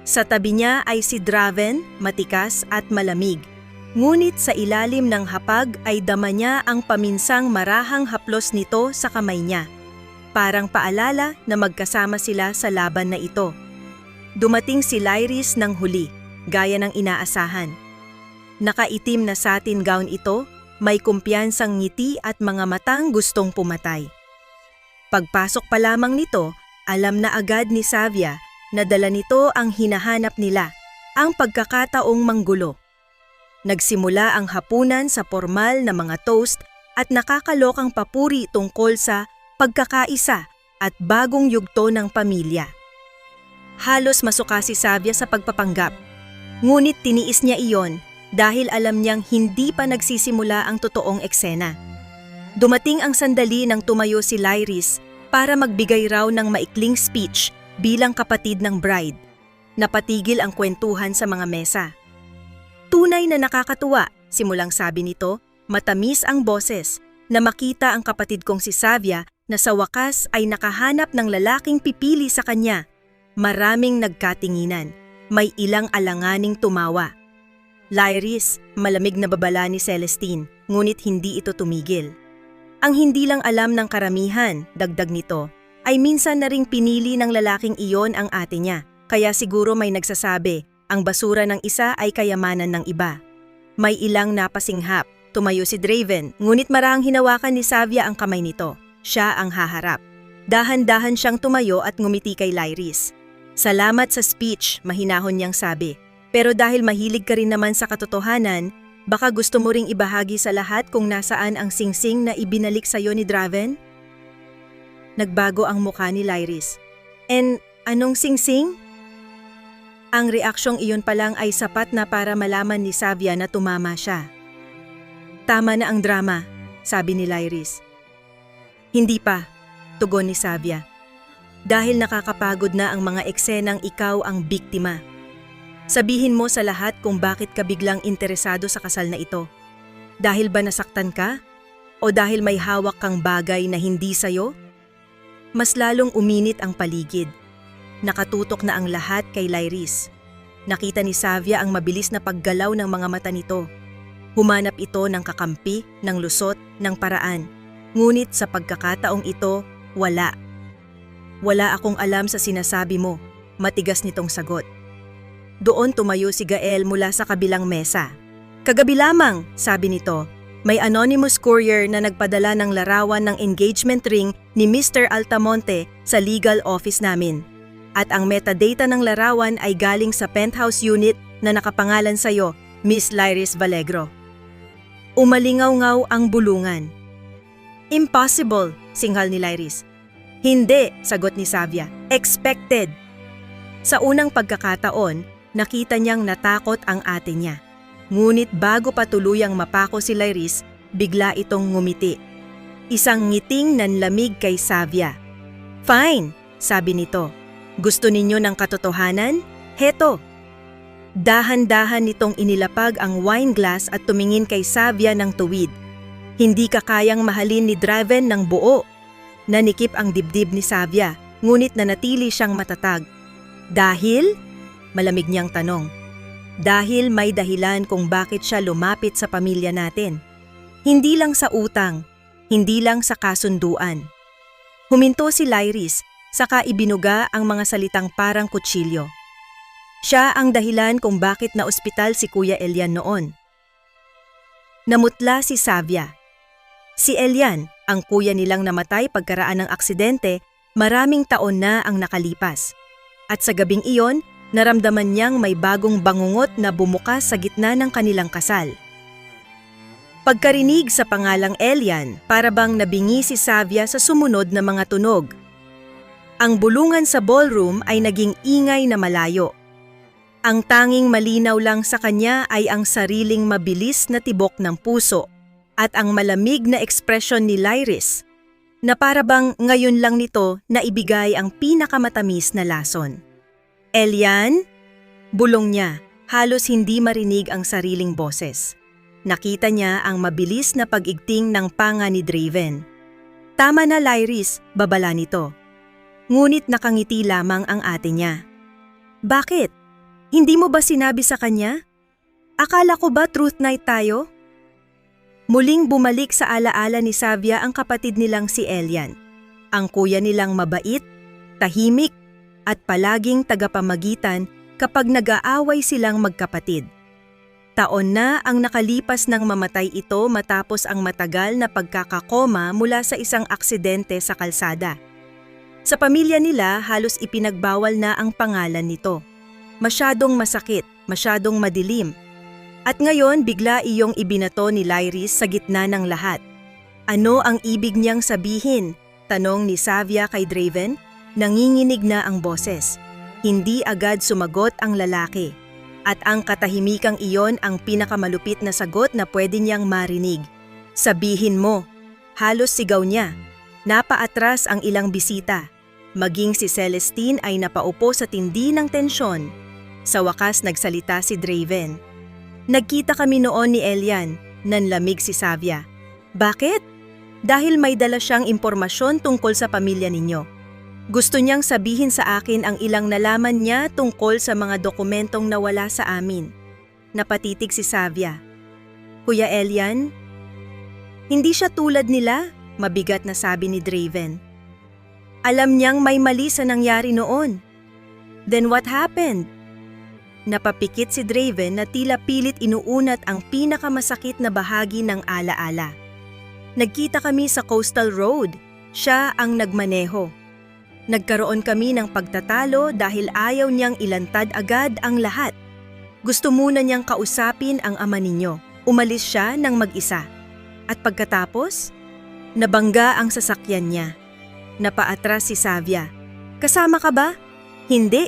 Sa tabi niya ay si Draven, matikas at malamig. Ngunit sa ilalim ng hapag ay dama niya ang paminsang marahang haplos nito sa kamay niya. Parang paalala na magkasama sila sa laban na ito. Dumating si Lyris ng huli, gaya ng inaasahan. Nakaitim na satin gown ito, may kumpiyansang ngiti at mga matang gustong pumatay. Pagpasok pa lamang nito, alam na agad ni Savia na dala nito ang hinahanap nila, ang pagkakataong manggulo. Nagsimula ang hapunan sa formal na mga toast at nakakalokang papuri tungkol sa pagkakaisa at bagong yugto ng pamilya. Halos masuka si Savia sa pagpapanggap. Ngunit tiniis niya iyon dahil alam niyang hindi pa nagsisimula ang totoong eksena. Dumating ang sandali nang tumayo si Lyris para magbigay raw ng maikling speech bilang kapatid ng bride. Napatigil ang kwentuhan sa mga mesa. Tunay na nakakatuwa, simulang sabi nito, matamis ang boses, na makita ang kapatid kong si Savia na sa wakas ay nakahanap ng lalaking pipili sa kanya. Maraming nagkatinginan, may ilang alanganing tumawa. Lyris, malamig na babala ni Celestine, ngunit hindi ito tumigil. Ang hindi lang alam ng karamihan, dagdag nito, ay minsan na ring pinili ng lalaking iyon ang ate niya, kaya siguro may nagsasabi, ang basura ng isa ay kayamanan ng iba. May ilang napasinghap, tumayo si Draven, ngunit marahang hinawakan ni Savia ang kamay nito. Siya ang haharap. Dahan-dahan siyang tumayo at ngumiti kay Lyris. Salamat sa speech, mahinahon niyang sabi. Pero dahil mahilig ka rin naman sa katotohanan, baka gusto mo ring ibahagi sa lahat kung nasaan ang singsing na ibinalik sa'yo ni Draven? Nagbago ang mukha ni Lyris. And anong singsing? Ang reaksyong iyon pa lang ay sapat na para malaman ni Savia na tumama siya. Tama na ang drama, sabi ni Lyris. Hindi pa, tugon ni Savia. Dahil nakakapagod na ang mga eksenang ikaw ang biktima. Sabihin mo sa lahat kung bakit ka biglang interesado sa kasal na ito. Dahil ba nasaktan ka? O dahil may hawak kang bagay na hindi sayo? Mas lalong uminit ang paligid. Nakatutok na ang lahat kay Lyris. Nakita ni Savia ang mabilis na paggalaw ng mga mata nito. Humanap ito ng kakampi, ng lusot, ng paraan. Ngunit sa pagkakataong ito, wala. Wala akong alam sa sinasabi mo, matigas nitong sagot. Doon tumayo si Gael mula sa kabilang mesa. "Kagabi lamang," sabi nito, "may anonymous courier na nagpadala ng larawan ng engagement ring ni Mr. Altamonte sa legal office namin. At ang metadata ng larawan ay galing sa penthouse unit na nakapangalan sa'yo, Miss Lyris Valegro." Umalingaw-ngaw ang bulungan. "Impossible," singhal ni Lyris. "Hindi," sagot ni Savia. "Expected." Sa unang pagkakataon, nakita niyang natakot ang ate niya. Ngunit bago pa tuluyang mapako si Lyris, bigla itong ngumiti. Isang ngiting nanlamig kay Savia. "Fine," sabi nito. "Gusto ninyo ng katotohanan? Heto." Dahan-dahan nitong inilapag ang wine glass at tumingin kay Savia ng tuwid. Hindi ka kayang mahalin ni Draven ng buo. Nanikip ang dibdib ni Savia, ngunit nanatili siyang matatag. "Dahil?" malamig niyang tanong. "Dahil may dahilan kung bakit siya lumapit sa pamilya natin. Hindi lang sa utang, hindi lang sa kasunduan." Huminto si Lyris, saka ibinuga ang mga salitang parang kutsilyo. Siya ang dahilan kung bakit na-ospital si Kuya Elian noon. Namutla si Savia. Si Elian, ang kuya nilang namatay pagkaraan ng aksidente, maraming taon na ang nakalipas. At sa gabing iyon, naramdaman niyang may bagong bangungot na bumukas sa gitna ng kanilang kasal. Pagkarinig sa pangalang Elian, para bang nabingi si Savia sa sumunod na mga tunog. Ang bulungan sa ballroom ay naging ingay na malayo. Ang tanging malinaw lang sa kanya ay ang sariling mabilis na tibok ng puso at ang malamig na ekspresyon ni Lyris, na para bang ngayon lang nito na ibigay ang pinakamatamis na lason. "Elian?" bulong niya, halos hindi marinig ang sariling boses. Nakita niya ang mabilis na pag-igting ng panga ni Draven. "Tama na, Lyris," babala nito. Ngunit nakangiti lamang ang ate niya. "Bakit? Hindi mo ba sinabi sa kanya? Akala ko ba truth night tayo?" Muling bumalik sa alaala ni Savia ang kapatid nilang si Elian. Ang kuya nilang mabait, tahimik, at palaging tagapamagitan kapag nag-aaway silang magkapatid. Taon na ang nakalipas nang mamatay ito matapos ang matagal na pagkakakoma mula sa isang aksidente sa kalsada. Sa pamilya nila, halos ipinagbawal na ang pangalan nito. Masyadong masakit, masyadong madilim. At ngayon bigla iyong ibinato ni Lyris sa gitna ng lahat. "Ano ang ibig niyang sabihin?" tanong ni Savia kay Draven. Nanginginig na ang boses. Hindi agad sumagot ang lalaki. At ang katahimikang iyon ang pinakamalupit na sagot na pwede niyang marinig. "Sabihin mo." Halos sigaw niya. Napaatras ang ilang bisita. Maging si Celestine ay napaupo sa tindi ng tensyon. Sa wakas nagsalita si Draven. "Nagkita kami noon ni Elian," nanlamig si Savia. "Bakit?" "Dahil may dala siyang impormasyon tungkol sa pamilya ninyo. Gusto niyang sabihin sa akin ang ilang nalaman niya tungkol sa mga dokumentong nawala sa amin." Napatitig si Savia. "Kuya Elian?" "Hindi siya tulad nila," mabigat na sabi ni Draven. "Alam niyang may mali sa nangyari noon." "Then what happened?" Napapikit si Draven na tila pilit inuunat ang pinakamasakit na bahagi ng alaala. "Nagkita kami sa Coastal Road. Siya ang nagmaneho. Nagkaroon kami ng pagtatalo dahil ayaw niyang ilantad agad ang lahat. Gusto muna niyang kausapin ang ama ninyo. Umalis siya ng mag-isa. At pagkatapos, nabangga ang sasakyan niya." Napaatras si Savia. "Kasama ka ba?" "Hindi."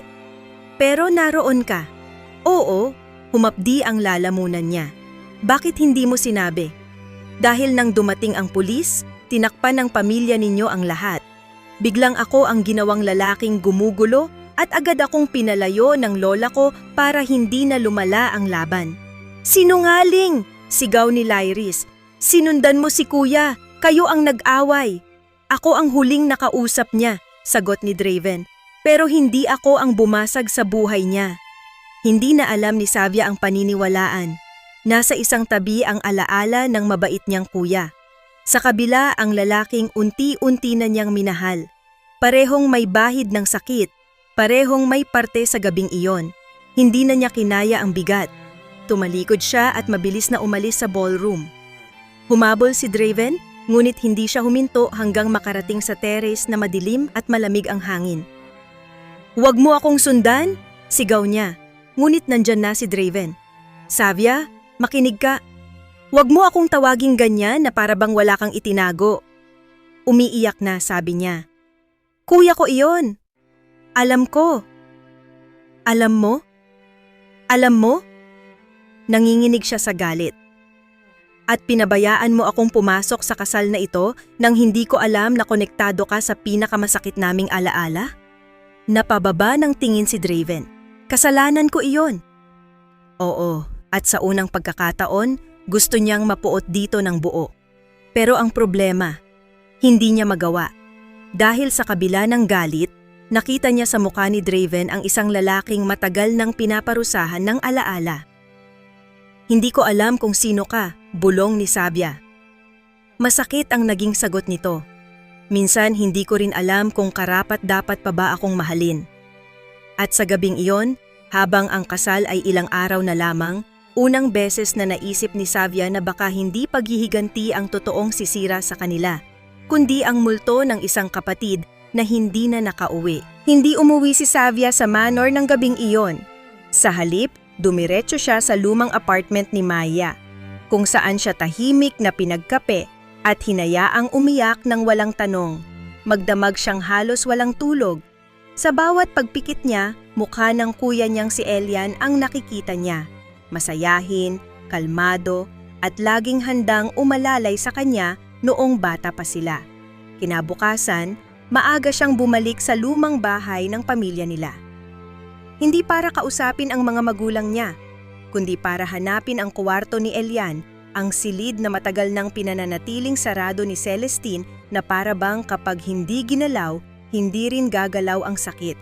"Pero naroon ka." "Oo," humapdi ang lalamunan niya. "Bakit hindi mo sinabi?" "Dahil nang dumating ang pulis, tinakpan ng pamilya ninyo ang lahat. Biglang ako ang ginawang lalaking gumugulo at agad akong pinalayo ng lola ko para hindi na lumala ang laban." "Sinungaling!" sigaw ni Lyris. "Sinundan mo si kuya, kayo ang nag-away." "Ako ang huling nakausap niya," sagot ni Draven. "Pero hindi ako ang bumasag sa buhay niya." Hindi na alam ni Savia ang paniniwalaan. Nasa isang tabi ang alaala ng mabait niyang kuya. Sa kabila ang lalaking unti-unti na niyang minahal. Parehong may bahid ng sakit, parehong may parte sa gabing iyon. Hindi na niya kinaya ang bigat. Tumalikod siya at mabilis na umalis sa ballroom. Humabol si Draven, ngunit hindi siya huminto hanggang makarating sa terrace na madilim at malamig ang hangin. "Huwag mo akong sundan!" sigaw niya. Ngunit nandyan na si Draven. "Savia, makinig ka. Huwag mo akong tawaging ganyan na para bang wala kang itinago." Umiiyak na, sabi niya. "Kuya ko iyon. Alam ko." "Alam mo? Alam mo?" Nanginginig siya sa galit. "At pinabayaan mo akong pumasok sa kasal na ito nang hindi ko alam na konektado ka sa pinakamasakit naming alaala?" Napababa ng tingin si Draven. "Kasalanan ko iyon." "Oo, at sa unang pagkakataon, gusto niyang mapuot dito ng buo. Pero ang problema, hindi niya magawa. Dahil sa kabila ng galit, nakita niya sa mukha ni Draven ang isang lalaking matagal nang pinaparusahan ng alaala. "Hindi ko alam kung sino ka," bulong ni Savia. Masakit ang naging sagot nito. "Minsan hindi ko rin alam kung karapat-dapat pa ba akong mahalin." At sa gabing iyon, habang ang kasal ay ilang araw na lamang, unang beses na naisip ni Savia na baka hindi paghihiganti ang totoong sisira sa kanila, kundi ang multo ng isang kapatid na hindi na nakauwi. Hindi umuwi si Savia sa manor ng gabing iyon. Sa halip, dumiretso siya sa lumang apartment ni Maya, kung saan siya tahimik na pinagkape at hinayaang umiyak ng walang tanong. Magdamag siyang halos walang tulog. Sa bawat pagpikit niya, mukha ng kuya niyang si Elian ang nakikita niya. Masayahin, kalmado, at laging handang umalalay sa kanya noong bata pa sila. Kinabukasan, maaga siyang bumalik sa lumang bahay ng pamilya nila. Hindi para kausapin ang mga magulang niya, kundi para hanapin ang kwarto ni Elian, ang silid na matagal nang pinananatiling sarado ni Celestine na para bang kapag hindi ginalaw, hindi rin gagalaw ang sakit.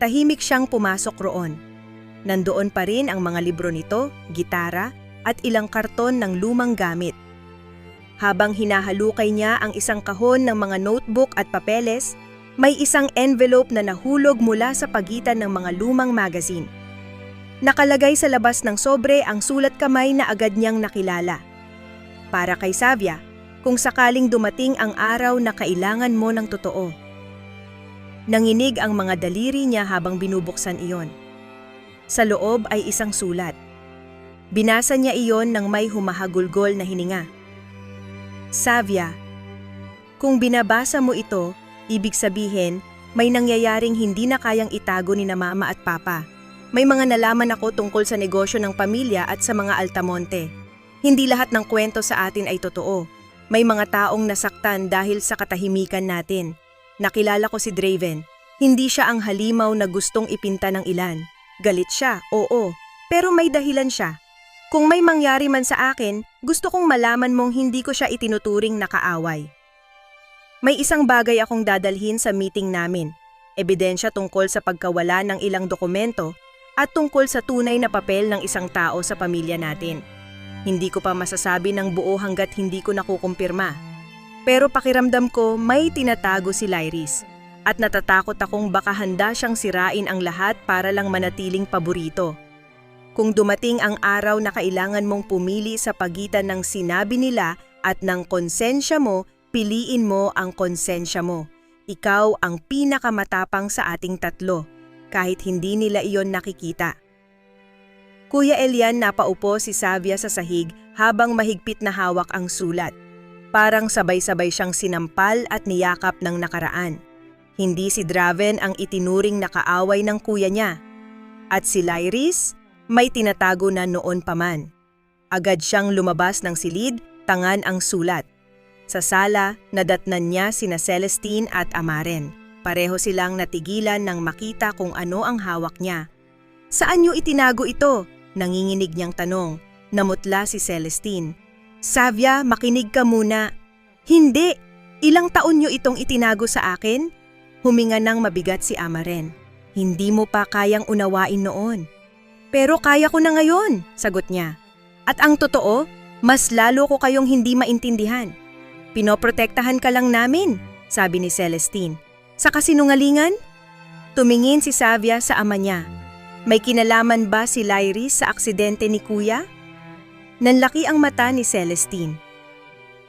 Tahimik siyang pumasok roon. Nandoon pa rin ang mga libro nito, gitara, at ilang karton ng lumang gamit. Habang hinahalukay niya ang isang kahon ng mga notebook at papeles, may isang envelope na nahulog mula sa pagitan ng mga lumang magazine. Nakalagay sa labas ng sobre ang sulat kamay na agad niyang nakilala. "Para kay Savia, kung sakaling dumating ang araw na kailangan mo ng totoo." Nanginig ang mga daliri niya habang binubuksan iyon. Sa loob ay isang sulat. Binasa niya iyon nang may humahagulgol na hininga. "Savia, kung binabasa mo ito, ibig sabihin, may nangyayaring hindi na kayang itago ni na mama at papa. May mga nalaman ako tungkol sa negosyo ng pamilya at sa mga Altamonte. Hindi lahat ng kwento sa atin ay totoo. May mga taong nasaktan dahil sa katahimikan natin. Nakilala ko si Draven. Hindi siya ang halimaw na gustong ipinta ng ilan. Galit siya, oo, pero may dahilan siya. Kung may mangyari man sa akin, gusto kong malaman mong hindi ko siya itinuturing na kaaway. May isang bagay akong dadalhin sa meeting namin. Ebidensya tungkol sa pagkawala ng ilang dokumento at tungkol sa tunay na papel ng isang tao sa pamilya natin. Hindi ko pa masasabi ng buo hanggat hindi ko nakukumpirma. Pero pakiramdam ko may tinatago si Lyris at natatakot akong baka handa siyang sirain ang lahat para lang manatiling paborito. Kung dumating ang araw na kailangan mong pumili sa pagitan ng sinabi nila at ng konsensya mo, piliin mo ang konsensya mo. Ikaw ang pinakamatapang sa ating tatlo, kahit hindi nila iyon nakikita." Kuya Elian, napaupo si Savia sa sahig habang mahigpit na hawak ang sulat. Parang sabay-sabay siyang sinampal at niyakap ng nakaraan. Hindi si Draven ang itinuring na kaaway ng kuya niya. At si Lyris, may tinatago na noon pa man. Agad siyang lumabas ng silid, tangan ang sulat. Sa sala, nadatnan niya sina Celestine at Amaren. Pareho silang natigilan nang makita kung ano ang hawak niya. "Saan niyo itinago ito?" nanginginig niyang tanong. Namutla si Celestine. "Savia, makinig ka muna." "Hindi! Ilang taon niyo itong itinago sa akin?" Huminga ng mabigat si Amaren. "Hindi mo pa kayang unawain noon." "Pero kaya ko na ngayon," sagot niya. "At ang totoo, mas lalo ko kayong hindi maintindihan. Pinoprotektahan ka lang namin," sabi ni Celestine. "Sa kasinungalingan?" Tumingin si Savia sa ama niya. May kinalaman ba si Lyris sa aksidente ni Kuya? Nanlaki ang mata ni Celestine.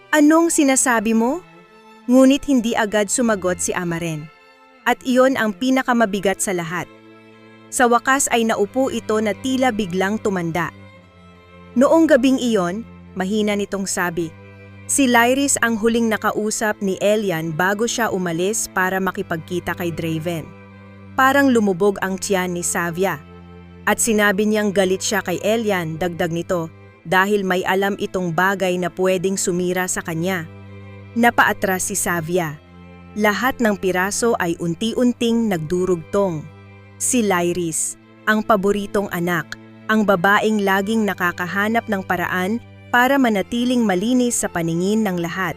Anong sinasabi mo? Ngunit hindi agad sumagot si Amaren. At iyon ang pinakamabigat sa lahat. Sa wakas ay naupo ito na tila biglang tumanda. Noong gabing iyon, mahina nitong sabi, si Lyris ang huling nakausap ni Elian bago siya umalis para makipagkita kay Draven. Parang lumubog ang tiyan ni Savia. At sinabi niyang galit siya kay Elian, dagdag nito, dahil may alam itong bagay na pwedeng sumira sa kanya. Napaatras si Savia. Lahat ng piraso ay unti-unting nagdurugtong. Si Lyris, ang paboritong anak, ang babaeng laging nakakahanap ng paraan para manatiling malinis sa paningin ng lahat.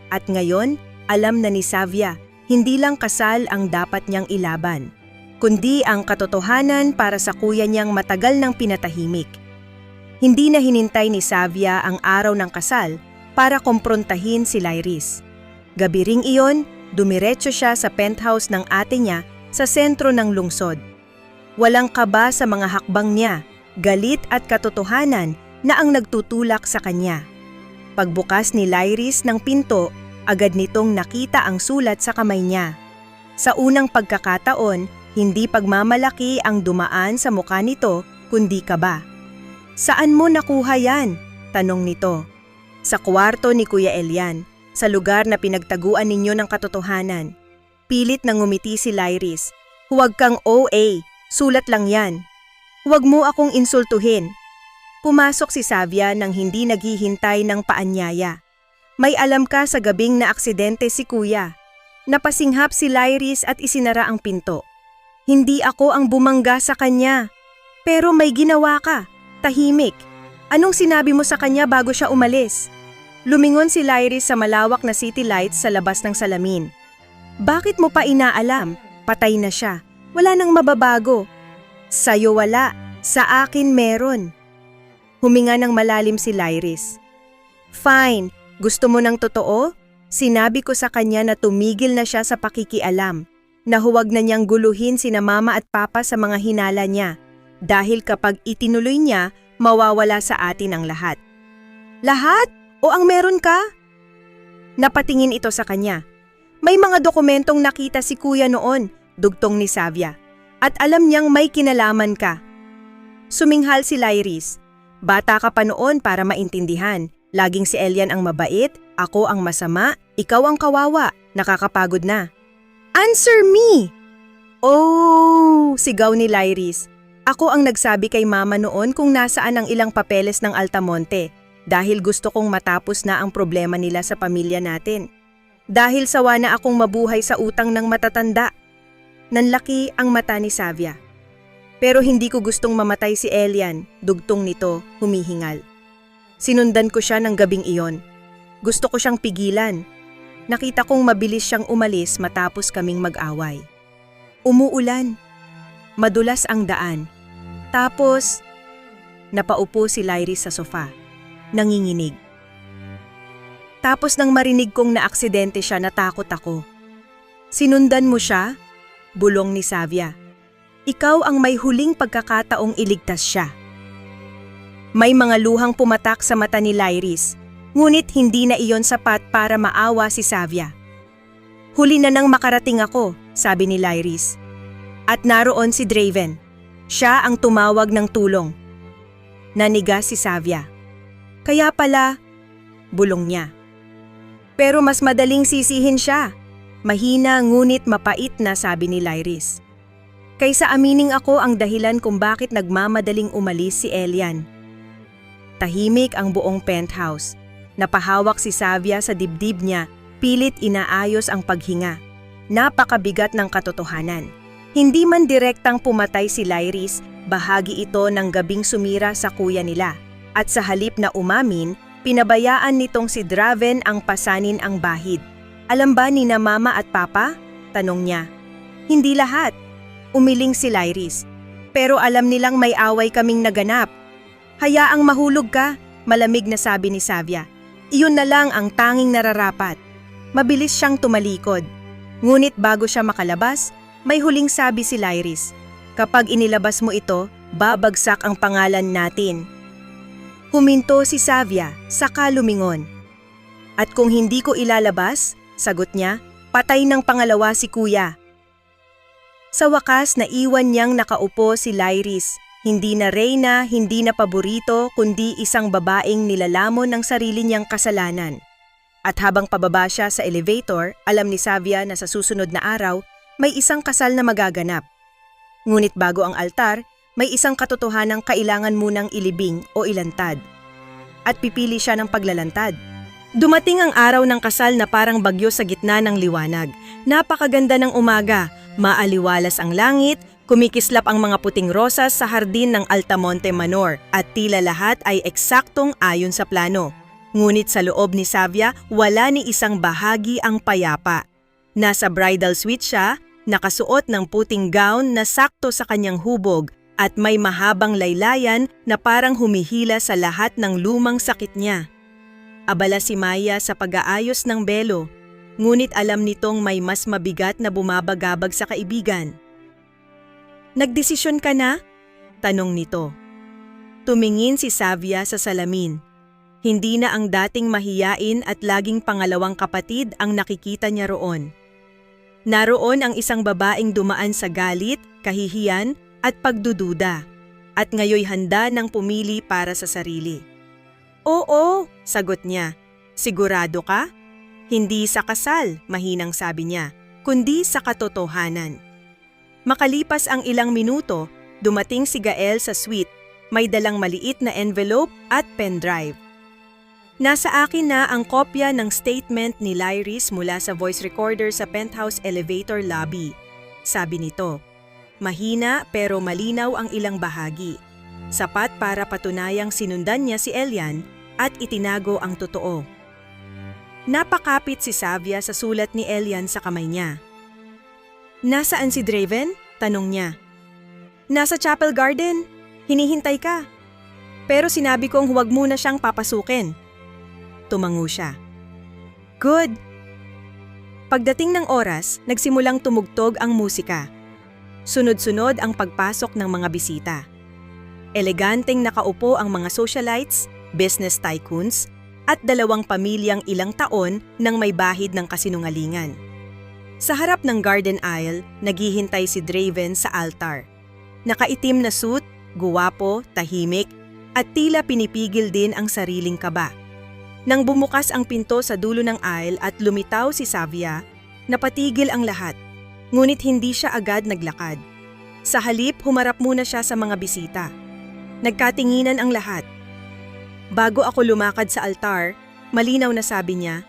At ngayon, alam na ni Savia, hindi lang kasal ang dapat niyang ilaban, kundi ang katotohanan para sa kuya niyang matagal nang pinatahimik. Hindi na hinintay ni Savia ang araw ng kasal para komprontahin si Lyris. Gabi ring iyon, dumiretso siya sa penthouse ng ate niya sa sentro ng lungsod. Walang kaba sa mga hakbang niya, galit at katotohanan na ang nagtutulak sa kanya. Pagbukas ni Lyris ng pinto, agad nitong nakita ang sulat sa kamay niya. Sa unang pagkakataon, hindi pagmamalaki ang dumaan sa mukha nito, kundi kaba. Saan mo nakuha yan? Tanong nito. Sa kwarto ni Kuya Elian, sa lugar na pinagtaguan ninyo ng katotohanan. Pilit nang ngumiti si Lyris. Huwag kang OA, sulat lang yan. Huwag mo akong insultuhin. Pumasok si Savia nang hindi naghihintay ng paanyaya. May alam ka sa gabing na aksidente si Kuya. Napasinghap si Lyris at isinara ang pinto. Hindi ako ang bumangga sa kanya. Pero may ginawa ka, tahimik. Anong sinabi mo sa kanya bago siya umalis? Lumingon si Lyris sa malawak na city lights sa labas ng salamin. Bakit mo pa inaalam? Patay na siya. Wala nang mababago. Sa'yo wala, sa akin meron. Huminga ng malalim si Lyris. Fine, gusto mo ng totoo? Sinabi ko sa kanya na tumigil na siya sa pakikialam, na huwag na niyang guluhin sina mama at papa sa mga hinala niya, dahil kapag itinuloy niya, mawawala sa atin ang lahat. Lahat? O ang meron ka? Napatingin ito sa kanya. May mga dokumentong nakita si Kuya noon, dugtong ni Savia. At alam niyang may kinalaman ka. Suminghal si Lyris. Bata ka pa noon para maintindihan. Laging si Elian ang mabait, ako ang masama, ikaw ang kawawa, nakakapagod na. Answer me! Oh, sigaw ni Lyris. Ako ang nagsabi kay mama noon kung nasaan ang ilang papeles ng Altamonte. Dahil gusto kong matapos na ang problema nila sa pamilya natin. Dahil sawa na akong mabuhay sa utang ng matatanda. Nanlaki ang mata ni Savia. Pero hindi ko gustong mamatay si Elian, dugtong nito, humihingal. Sinundan ko siya ng gabing iyon. Gusto ko siyang pigilan. Nakita kong mabilis siyang umalis matapos kaming mag-away. Umuulan. Madulas ang daan. Tapos, napaupo si Lyris sa sofa. Nanginginig. Tapos nang marinig kong naaksidente siya, natakot ako. Sinundan mo siya? Bulong ni Savia. Ikaw ang may huling pagkakataong iligtas siya. May mga luhang pumatak sa mata ni Lyris, ngunit hindi na iyon sapat para maawa si Savia. Huli na nang makarating ako, sabi ni Lyris. At naroon si Draven. Siya ang tumawag ng tulong. Naniga si Savia. Kaya pala, bulong niya. Pero mas madaling sisihin siya. Mahina ngunit mapait na, sabi ni Lyris. Kaysa amining ako ang dahilan kung bakit nagmamadaling umalis si Elian. Tahimik ang buong penthouse. Napahawak si Savia sa dibdib niya, pilit inaayos ang paghinga. Napakabigat ng katotohanan. Hindi man direktang pumatay si Lyris, bahagi ito ng gabing sumira sa kuya nila. At sa halip na umamin, pinabayaan nitong si Draven ang pasanin ang bahid. Alam ba ni na mama at papa? Tanong niya. Hindi lahat. Umiling si Lyris. Pero alam nilang may away kaming naganap. Hayaang mahulog ka, malamig na sabi ni Savia. Iyon na lang ang tanging nararapat. Mabilis siyang tumalikod. Ngunit bago siya makalabas, may huling sabi si Lyris. Kapag inilabas mo ito, babagsak ang pangalan natin. Huminto si Savia, saka lumingon. At kung hindi ko ilalabas, sagot niya, patay ng pangalawa si kuya. Sa wakas, naiwan niyang nakaupo si Lyris. Hindi na reyna, hindi na paborito, kundi isang babaeng nilalamon ng sarili niyang kasalanan. At habang pababa siya sa elevator, alam ni Savia na sa susunod na araw, may isang kasal na magaganap. Ngunit bago ang altar, may isang katotohanang kailangan munang ilibing o ilantad. At pipili siya ng paglalantad. Dumating ang araw ng kasal na parang bagyo sa gitna ng liwanag. Napakaganda ng umaga, maaliwalas ang langit, kumikislap ang mga puting rosas sa hardin ng Altamonte Manor at tila lahat ay eksaktong ayon sa plano. Ngunit sa loob ni Savia, wala ni isang bahagi ang payapa. Nasa bridal suite siya, nakasuot ng puting gown na sakto sa kanyang hubog at may mahabang laylayan na parang humihila sa lahat ng lumang sakit niya. Abala si Maya sa pag-aayos ng belo, ngunit alam nitong may mas mabigat na bumabagabag sa kaibigan. "Nagdesisyon ka na?" tanong nito. Tumingin si Savia sa salamin. Hindi na ang dating mahiyain at laging pangalawang kapatid ang nakikita niya roon. Naroon ang isang babaeng dumaan sa galit, kahihiyan at pagdududa, at ngayoy handa ng pumili para sa sarili. "Oo," sagot niya. "Sigurado ka?" "Hindi sa kasal," mahinang sabi niya, "kundi sa katotohanan." Makalipas ang ilang minuto, dumating si Gael sa suite, may dalang maliit na envelope at pendrive. "Nasa akin na ang kopya ng statement ni Lyris mula sa voice recorder sa penthouse elevator lobby," sabi nito. Mahina pero malinaw ang ilang bahagi. Sapat para patunayang sinundan niya si Elian at itinago ang totoo. Napakapit si Savia sa sulat ni Elian sa kamay niya. "Nasaan si Draven?" tanong niya. "Nasa Chapel Garden. Hinihintay ka. Pero sinabi kong huwag muna siyang papasukin." Tumango siya. "Good." Pagdating ng oras, nagsimulang tumugtog ang musika. Sunod-sunod ang pagpasok ng mga bisita. Eleganteng nakaupo ang mga socialites, business tycoons, at dalawang pamilyang ilang taon nang may bahid ng kasinungalingan. Sa harap ng garden aisle, naghihintay si Draven sa altar. Nakaitim na suit, guwapo, tahimik, at tila pinipigil din ang sariling kaba. Nang bumukas ang pinto sa dulo ng aisle at lumitaw si Savia, napatigil ang lahat, ngunit hindi siya agad naglakad. Sa halip, humarap muna siya sa mga bisita. Nagkatinginan ang lahat. Bago ako lumakad sa altar, malinaw na sabi niya,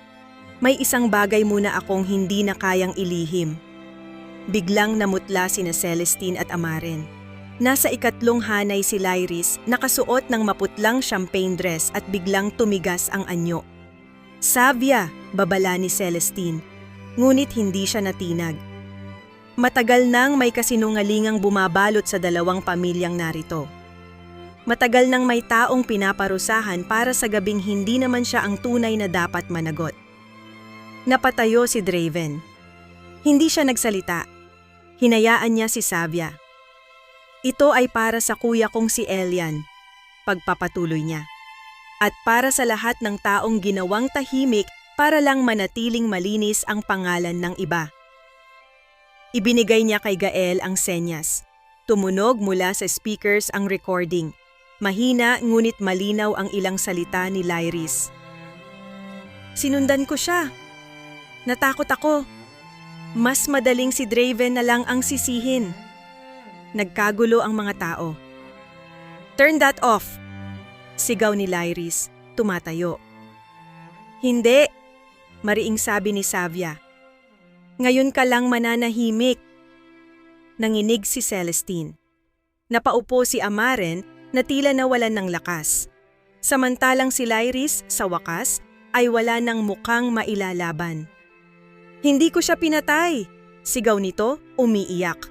"May isang bagay muna akong hindi na kayang ilihim." Biglang namutla sina Celestine at Amaren. Nasa ikatlong hanay si Lyris, nakasuot ng maputlang champagne dress at biglang tumigas ang anyo. "Savia," babala ni Celestine, ngunit hindi siya natinag. Matagal nang may kasinungalingang bumabalot sa dalawang pamilyang narito. Matagal nang may taong pinaparusahan para sa gabing hindi naman siya ang tunay na dapat managot. Napatayo si Draven. Hindi siya nagsalita. Hinayaan niya si Savia. "Ito ay para sa kuya kong si Elian," pagpapatuloy niya. "At para sa lahat ng taong ginawang tahimik para lang manatiling malinis ang pangalan ng iba." Ibinigay niya kay Gael ang senyas. Tumunog mula sa speakers ang recording. Mahina ngunit malinaw ang ilang salita ni Lyris. "Sinundan ko siya. Natakot ako. Mas madaling si Draven na lang ang sisihin." Nagkagulo ang mga tao. "Turn that off!" sigaw ni Lyris, tumatayo. "Hindi," mariing sabi ni Savia. "Ngayon ka lang mananahimik." Nanginig si Celestine. Napaupo si Amaren na tila nawalan ng lakas. Samantalang si Lyris, sa wakas, ay wala ng mukhang mailalaban. "Hindi ko siya pinatay," sigaw nito, umiiyak.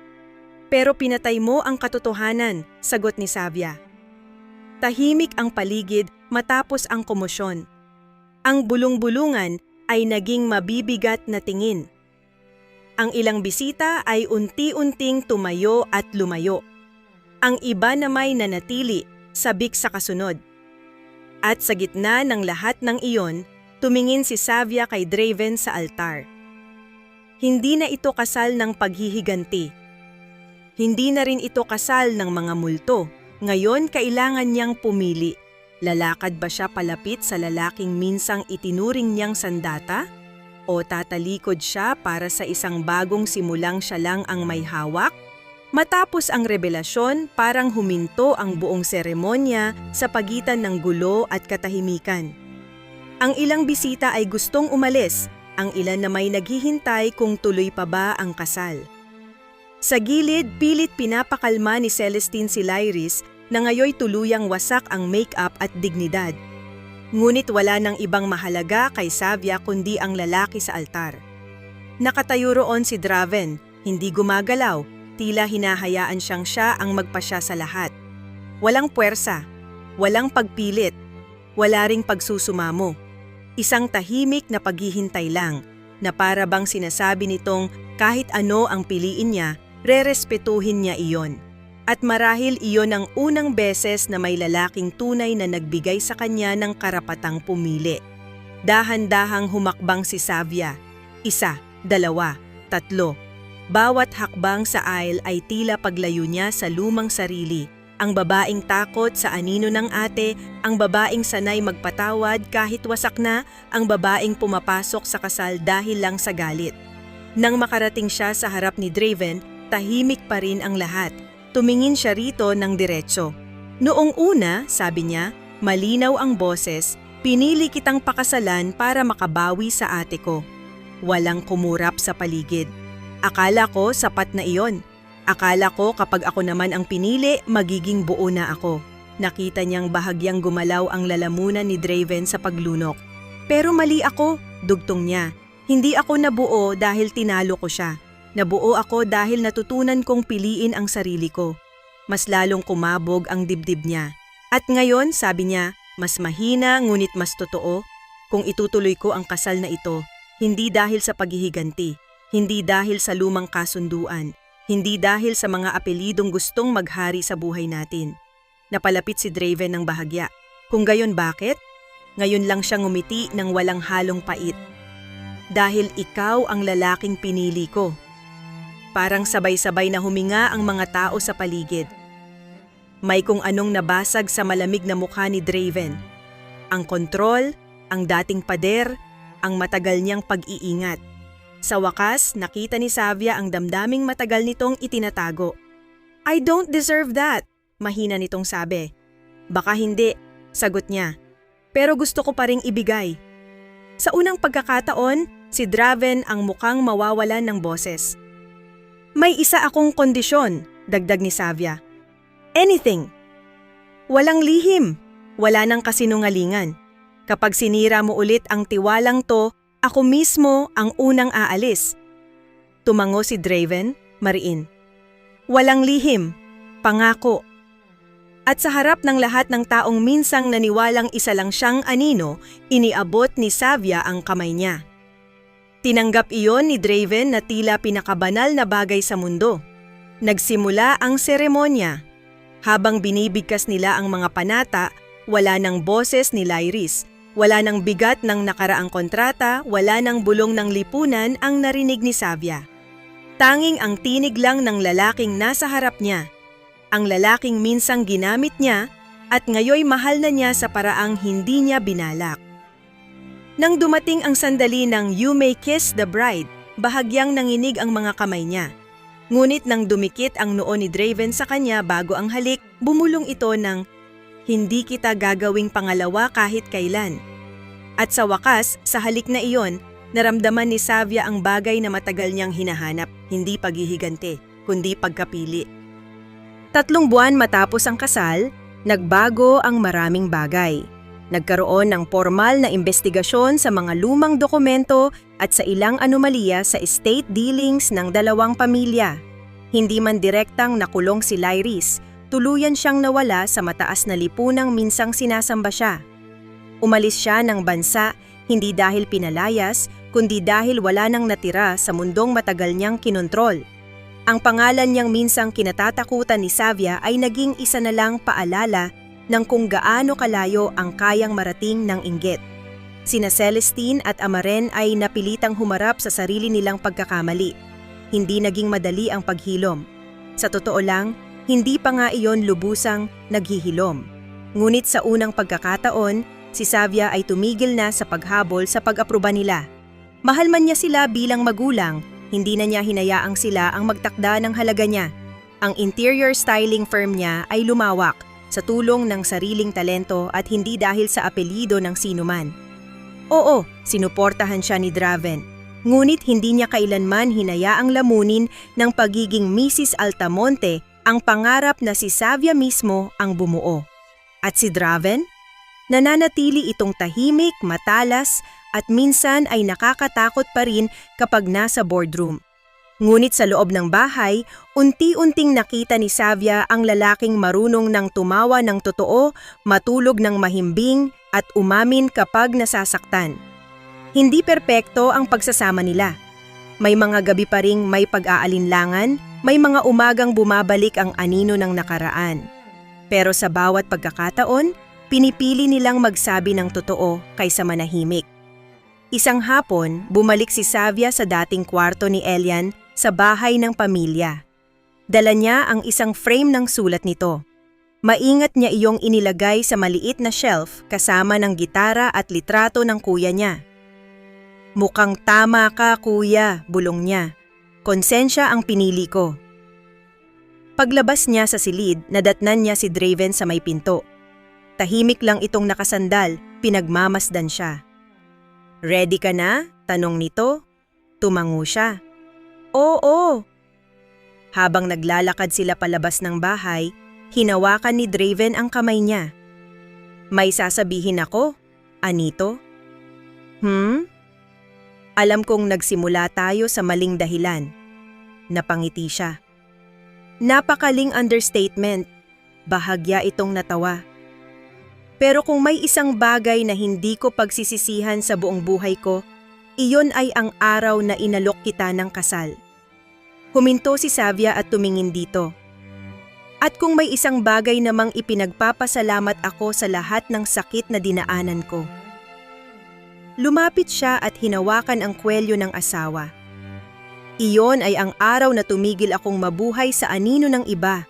"Pero pinatay mo ang katotohanan," sagot ni Savia. Tahimik ang paligid matapos ang komosyon. Ang bulong-bulungan ay naging mabibigat na tingin. Ang ilang bisita ay unti-unting tumayo at lumayo. Ang iba na may nanatili, sabik sa kasunod. At sa gitna ng lahat ng iyon, tumingin si Savia kay Draven sa altar. Hindi na ito kasal ng paghihiganti. Hindi na rin ito kasal ng mga multo. Ngayon kailangan niyang pumili. Lalakad ba siya palapit sa lalaking minsang itinuring niyang sandata? O tatalikod siya para sa isang bagong simulang siya lang ang may hawak? Matapos ang revelasyon, parang huminto ang buong seremonya sa pagitan ng gulo at katahimikan. Ang ilang bisita ay gustong umalis, ang ilan na may naghihintay kung tuloy pa ba ang kasal. Sa gilid, pilit pinapakalma ni Celestine si Lyris na ngayoy tuluyang wasak ang make-up at dignidad. Ngunit wala nang ibang mahalaga kay Savia kundi ang lalaki sa altar. Nakatayo roon si Draven, hindi gumagalaw, tila hinahayaan siyang siya ang magpasya sa lahat. Walang puwersa, walang pagpilit, wala ring pagsusumamo. Isang tahimik na paghihintay lang, na para bang sinasabi nitong kahit ano ang piliin niya, rerespetuhin niya iyon. At marahil iyon ang unang beses na may lalaking tunay na nagbigay sa kanya ng karapatang pumili. Dahan-dahang humakbang si Savia. 1, 2, 3. Bawat hakbang sa aisle ay tila paglayo niya sa lumang sarili. Ang babaeng takot sa anino ng ate, ang babaeng sanay magpatawad kahit wasak na, ang babaeng pumapasok sa kasal dahil lang sa galit. Nang makarating siya sa harap ni Draven, tahimik pa rin ang lahat. Tumingin siya rito ng diretso. Noong una, sabi niya, malinaw ang boses, pinili kitang pakasalan para makabawi sa ate ko. Walang kumurap sa paligid. Akala ko sapat na iyon. Akala ko kapag ako naman ang pinili, magiging buo na ako. Nakita niyang bahagyang gumalaw ang lalamunan ni Draven sa paglunok. Pero mali ako, dugtong niya. Hindi ako nabuo dahil tinalo ko siya. Nabuo ako dahil natutunan kong piliin ang sarili ko. Mas lalong kumabog ang dibdib niya. At ngayon, sabi niya, mas mahina ngunit mas totoo. Kung itutuloy ko ang kasal na ito, hindi dahil sa paghihiganti, hindi dahil sa lumang kasunduan, hindi dahil sa mga apelidong gustong maghari sa buhay natin. Napalapit si Draven ng bahagya. Kung gayon bakit? Ngayon lang siya ngumiti ng walang halong pait. Dahil ikaw ang lalaking pinili ko. Parang sabay-sabay na huminga ang mga tao sa paligid. May kung anong nabasag sa malamig na mukha ni Draven. Ang kontrol, ang dating pader, ang matagal niyang pag-iingat. Sa wakas, nakita ni Savia ang damdaming matagal nitong itinatago. I don't deserve that, mahina nitong sabi. Baka hindi, sagot niya. Pero gusto ko pa ring ibigay. Sa unang pagkakataon, si Draven ang mukhang mawawalan ng boses. May isa akong kondisyon, dagdag ni Savia. Anything. Walang lihim, wala nang kasinungalingan. Kapag sinira mo ulit ang tiwalang to, ako mismo ang unang aalis. Tumango si Draven, mariin. Walang lihim, pangako. At sa harap ng lahat ng taong minsang naniwalang isa lang siyang anino, iniabot ni Savia ang kamay niya. Tinanggap iyon ni Draven na tila pinakabanal na bagay sa mundo. Nagsimula ang seremonya. Habang binibigkas nila ang mga panata, wala nang boses ni Lyris, wala nang bigat ng nakaraang kontrata, wala nang bulong ng lipunan ang narinig ni Savia. Tanging ang tinig lang ng lalaking nasa harap niya. Ang lalaking minsang ginamit niya at ngayoy mahal na niya sa paraang hindi niya binalak. Nang dumating ang sandali ng "You may kiss the bride", bahagyang nanginig ang mga kamay niya. Ngunit nang dumikit ang noo ni Draven sa kanya bago ang halik, bumulong ito ng, "Hindi kita gagawing pangalawa kahit kailan." At sa wakas, sa halik na iyon, naramdaman ni Savia ang bagay na matagal niyang hinahanap, hindi paghihiganti, kundi pagkapili. 3 buwan matapos ang kasal, nagbago ang maraming bagay. Nagkaroon ng formal na investigasyon sa mga lumang dokumento at sa ilang anomalya sa estate dealings ng dalawang pamilya. Hindi man direktang nakulong si Lyris, tuluyan siyang nawala sa mataas na lipunang minsang sinasamba siya. Umalis siya ng bansa hindi dahil pinalayas, kundi dahil wala nang natira sa mundong matagal niyang kinontrol. Ang pangalan niyang minsang kinatatakutan ni Xavier ay naging isa na lang paalala ng kung gaano kalayo ang kayang marating ng inggit. Sina Celestine at Amaren ay napilitang humarap sa sarili nilang pagkakamali. Hindi naging madali ang paghilom. Sa totoo lang, hindi pa nga iyon lubusang naghihilom. Ngunit sa unang pagkakataon, si Xavier ay tumigil na sa paghabol sa pag-aproba nila. Mahal man niya sila bilang magulang, hindi na niya hinayaang sila ang magtakda ng halaga niya. Ang interior styling firm niya ay lumawak sa tulong ng sariling talento at hindi dahil sa apelyido ng sinuman. Oo, sinuportahan siya ni Draven. Ngunit hindi niya kailanman hinayaang lamunin ng pagiging Mrs. Altamonte ang pangarap na si Xavier mismo ang bumuo. At si Draven? Nananatili itong tahimik, matalas at minsan ay nakakatakot pa rin kapag nasa boardroom. Ngunit sa loob ng bahay, unti-unting nakita ni Xavier ang lalaking marunong ng tumawa ng totoo, matulog ng mahimbing at umamin kapag nasasaktan. Hindi perpekto ang pagsasama nila. May mga gabi pa ring may pag-aalinlangan, may mga umagang bumabalik ang anino ng nakaraan. Pero sa bawat pagkakataon, pinipili nilang magsabi ng totoo kaysa manahimik. Isang hapon, bumalik si Xavier sa dating kwarto ni Elian sa bahay ng pamilya. Dala niya ang isang frame ng sulat nito. Maingat niya iyong inilagay sa maliit na shelf kasama ng gitara at litrato ng kuya niya. "Mukhang tama ka, kuya," bulong niya. "Konsensya ang pinili ko." Paglabas niya sa silid, nadatnan niya si Draven sa may pinto. Tahimik lang itong nakasandal, pinagmamasdan siya. "Ready ka na?" tanong nito. Tumango siya. "Oo." Habang naglalakad sila palabas ng bahay, hinawakan ni Draven ang kamay niya. "May sasabihin ako," anito. Alam kong nagsimula tayo sa maling dahilan." Napangiti siya. Napakaling understatement. Bahagya itong natawa. "Pero kung may isang bagay na hindi ko pagsisisihan sa buong buhay ko, iyon ay ang araw na inalok kita ng kasal." Huminto si Xavier at tumingin dito. "At kung may isang bagay namang ipinagpapasalamat ako sa lahat ng sakit na dinaanan ko." Lumapit siya at hinawakan ang kwelyo ng asawa. "Iyon ay ang araw na tumigil akong mabuhay sa anino ng iba."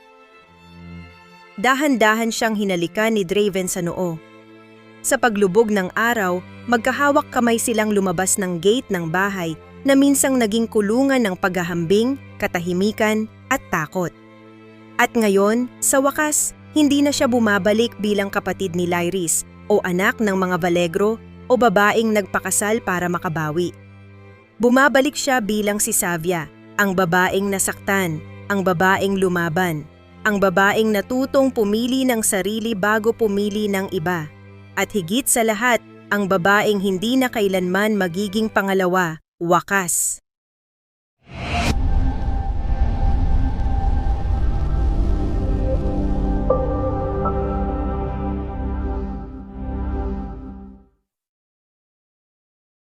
Dahan-dahan siyang hinalikan ni Draven sa noo. Sa paglubog ng araw, magkahawak kamay silang lumabas ng gate ng bahay na minsang naging kulungan ng paghahambing, katahimikan at takot. At ngayon, sa wakas, hindi na siya bumabalik bilang kapatid ni Lyris o anak ng mga Valegro o babaeng nagpakasal para makabawi. Bumabalik siya bilang si Xavier, ang babaeng nasaktan, ang babaeng lumaban, ang babaeng natutong pumili ng sarili bago pumili ng iba. At higit sa lahat, ang babaeng hindi na kailanman magiging pangalawa, wakas.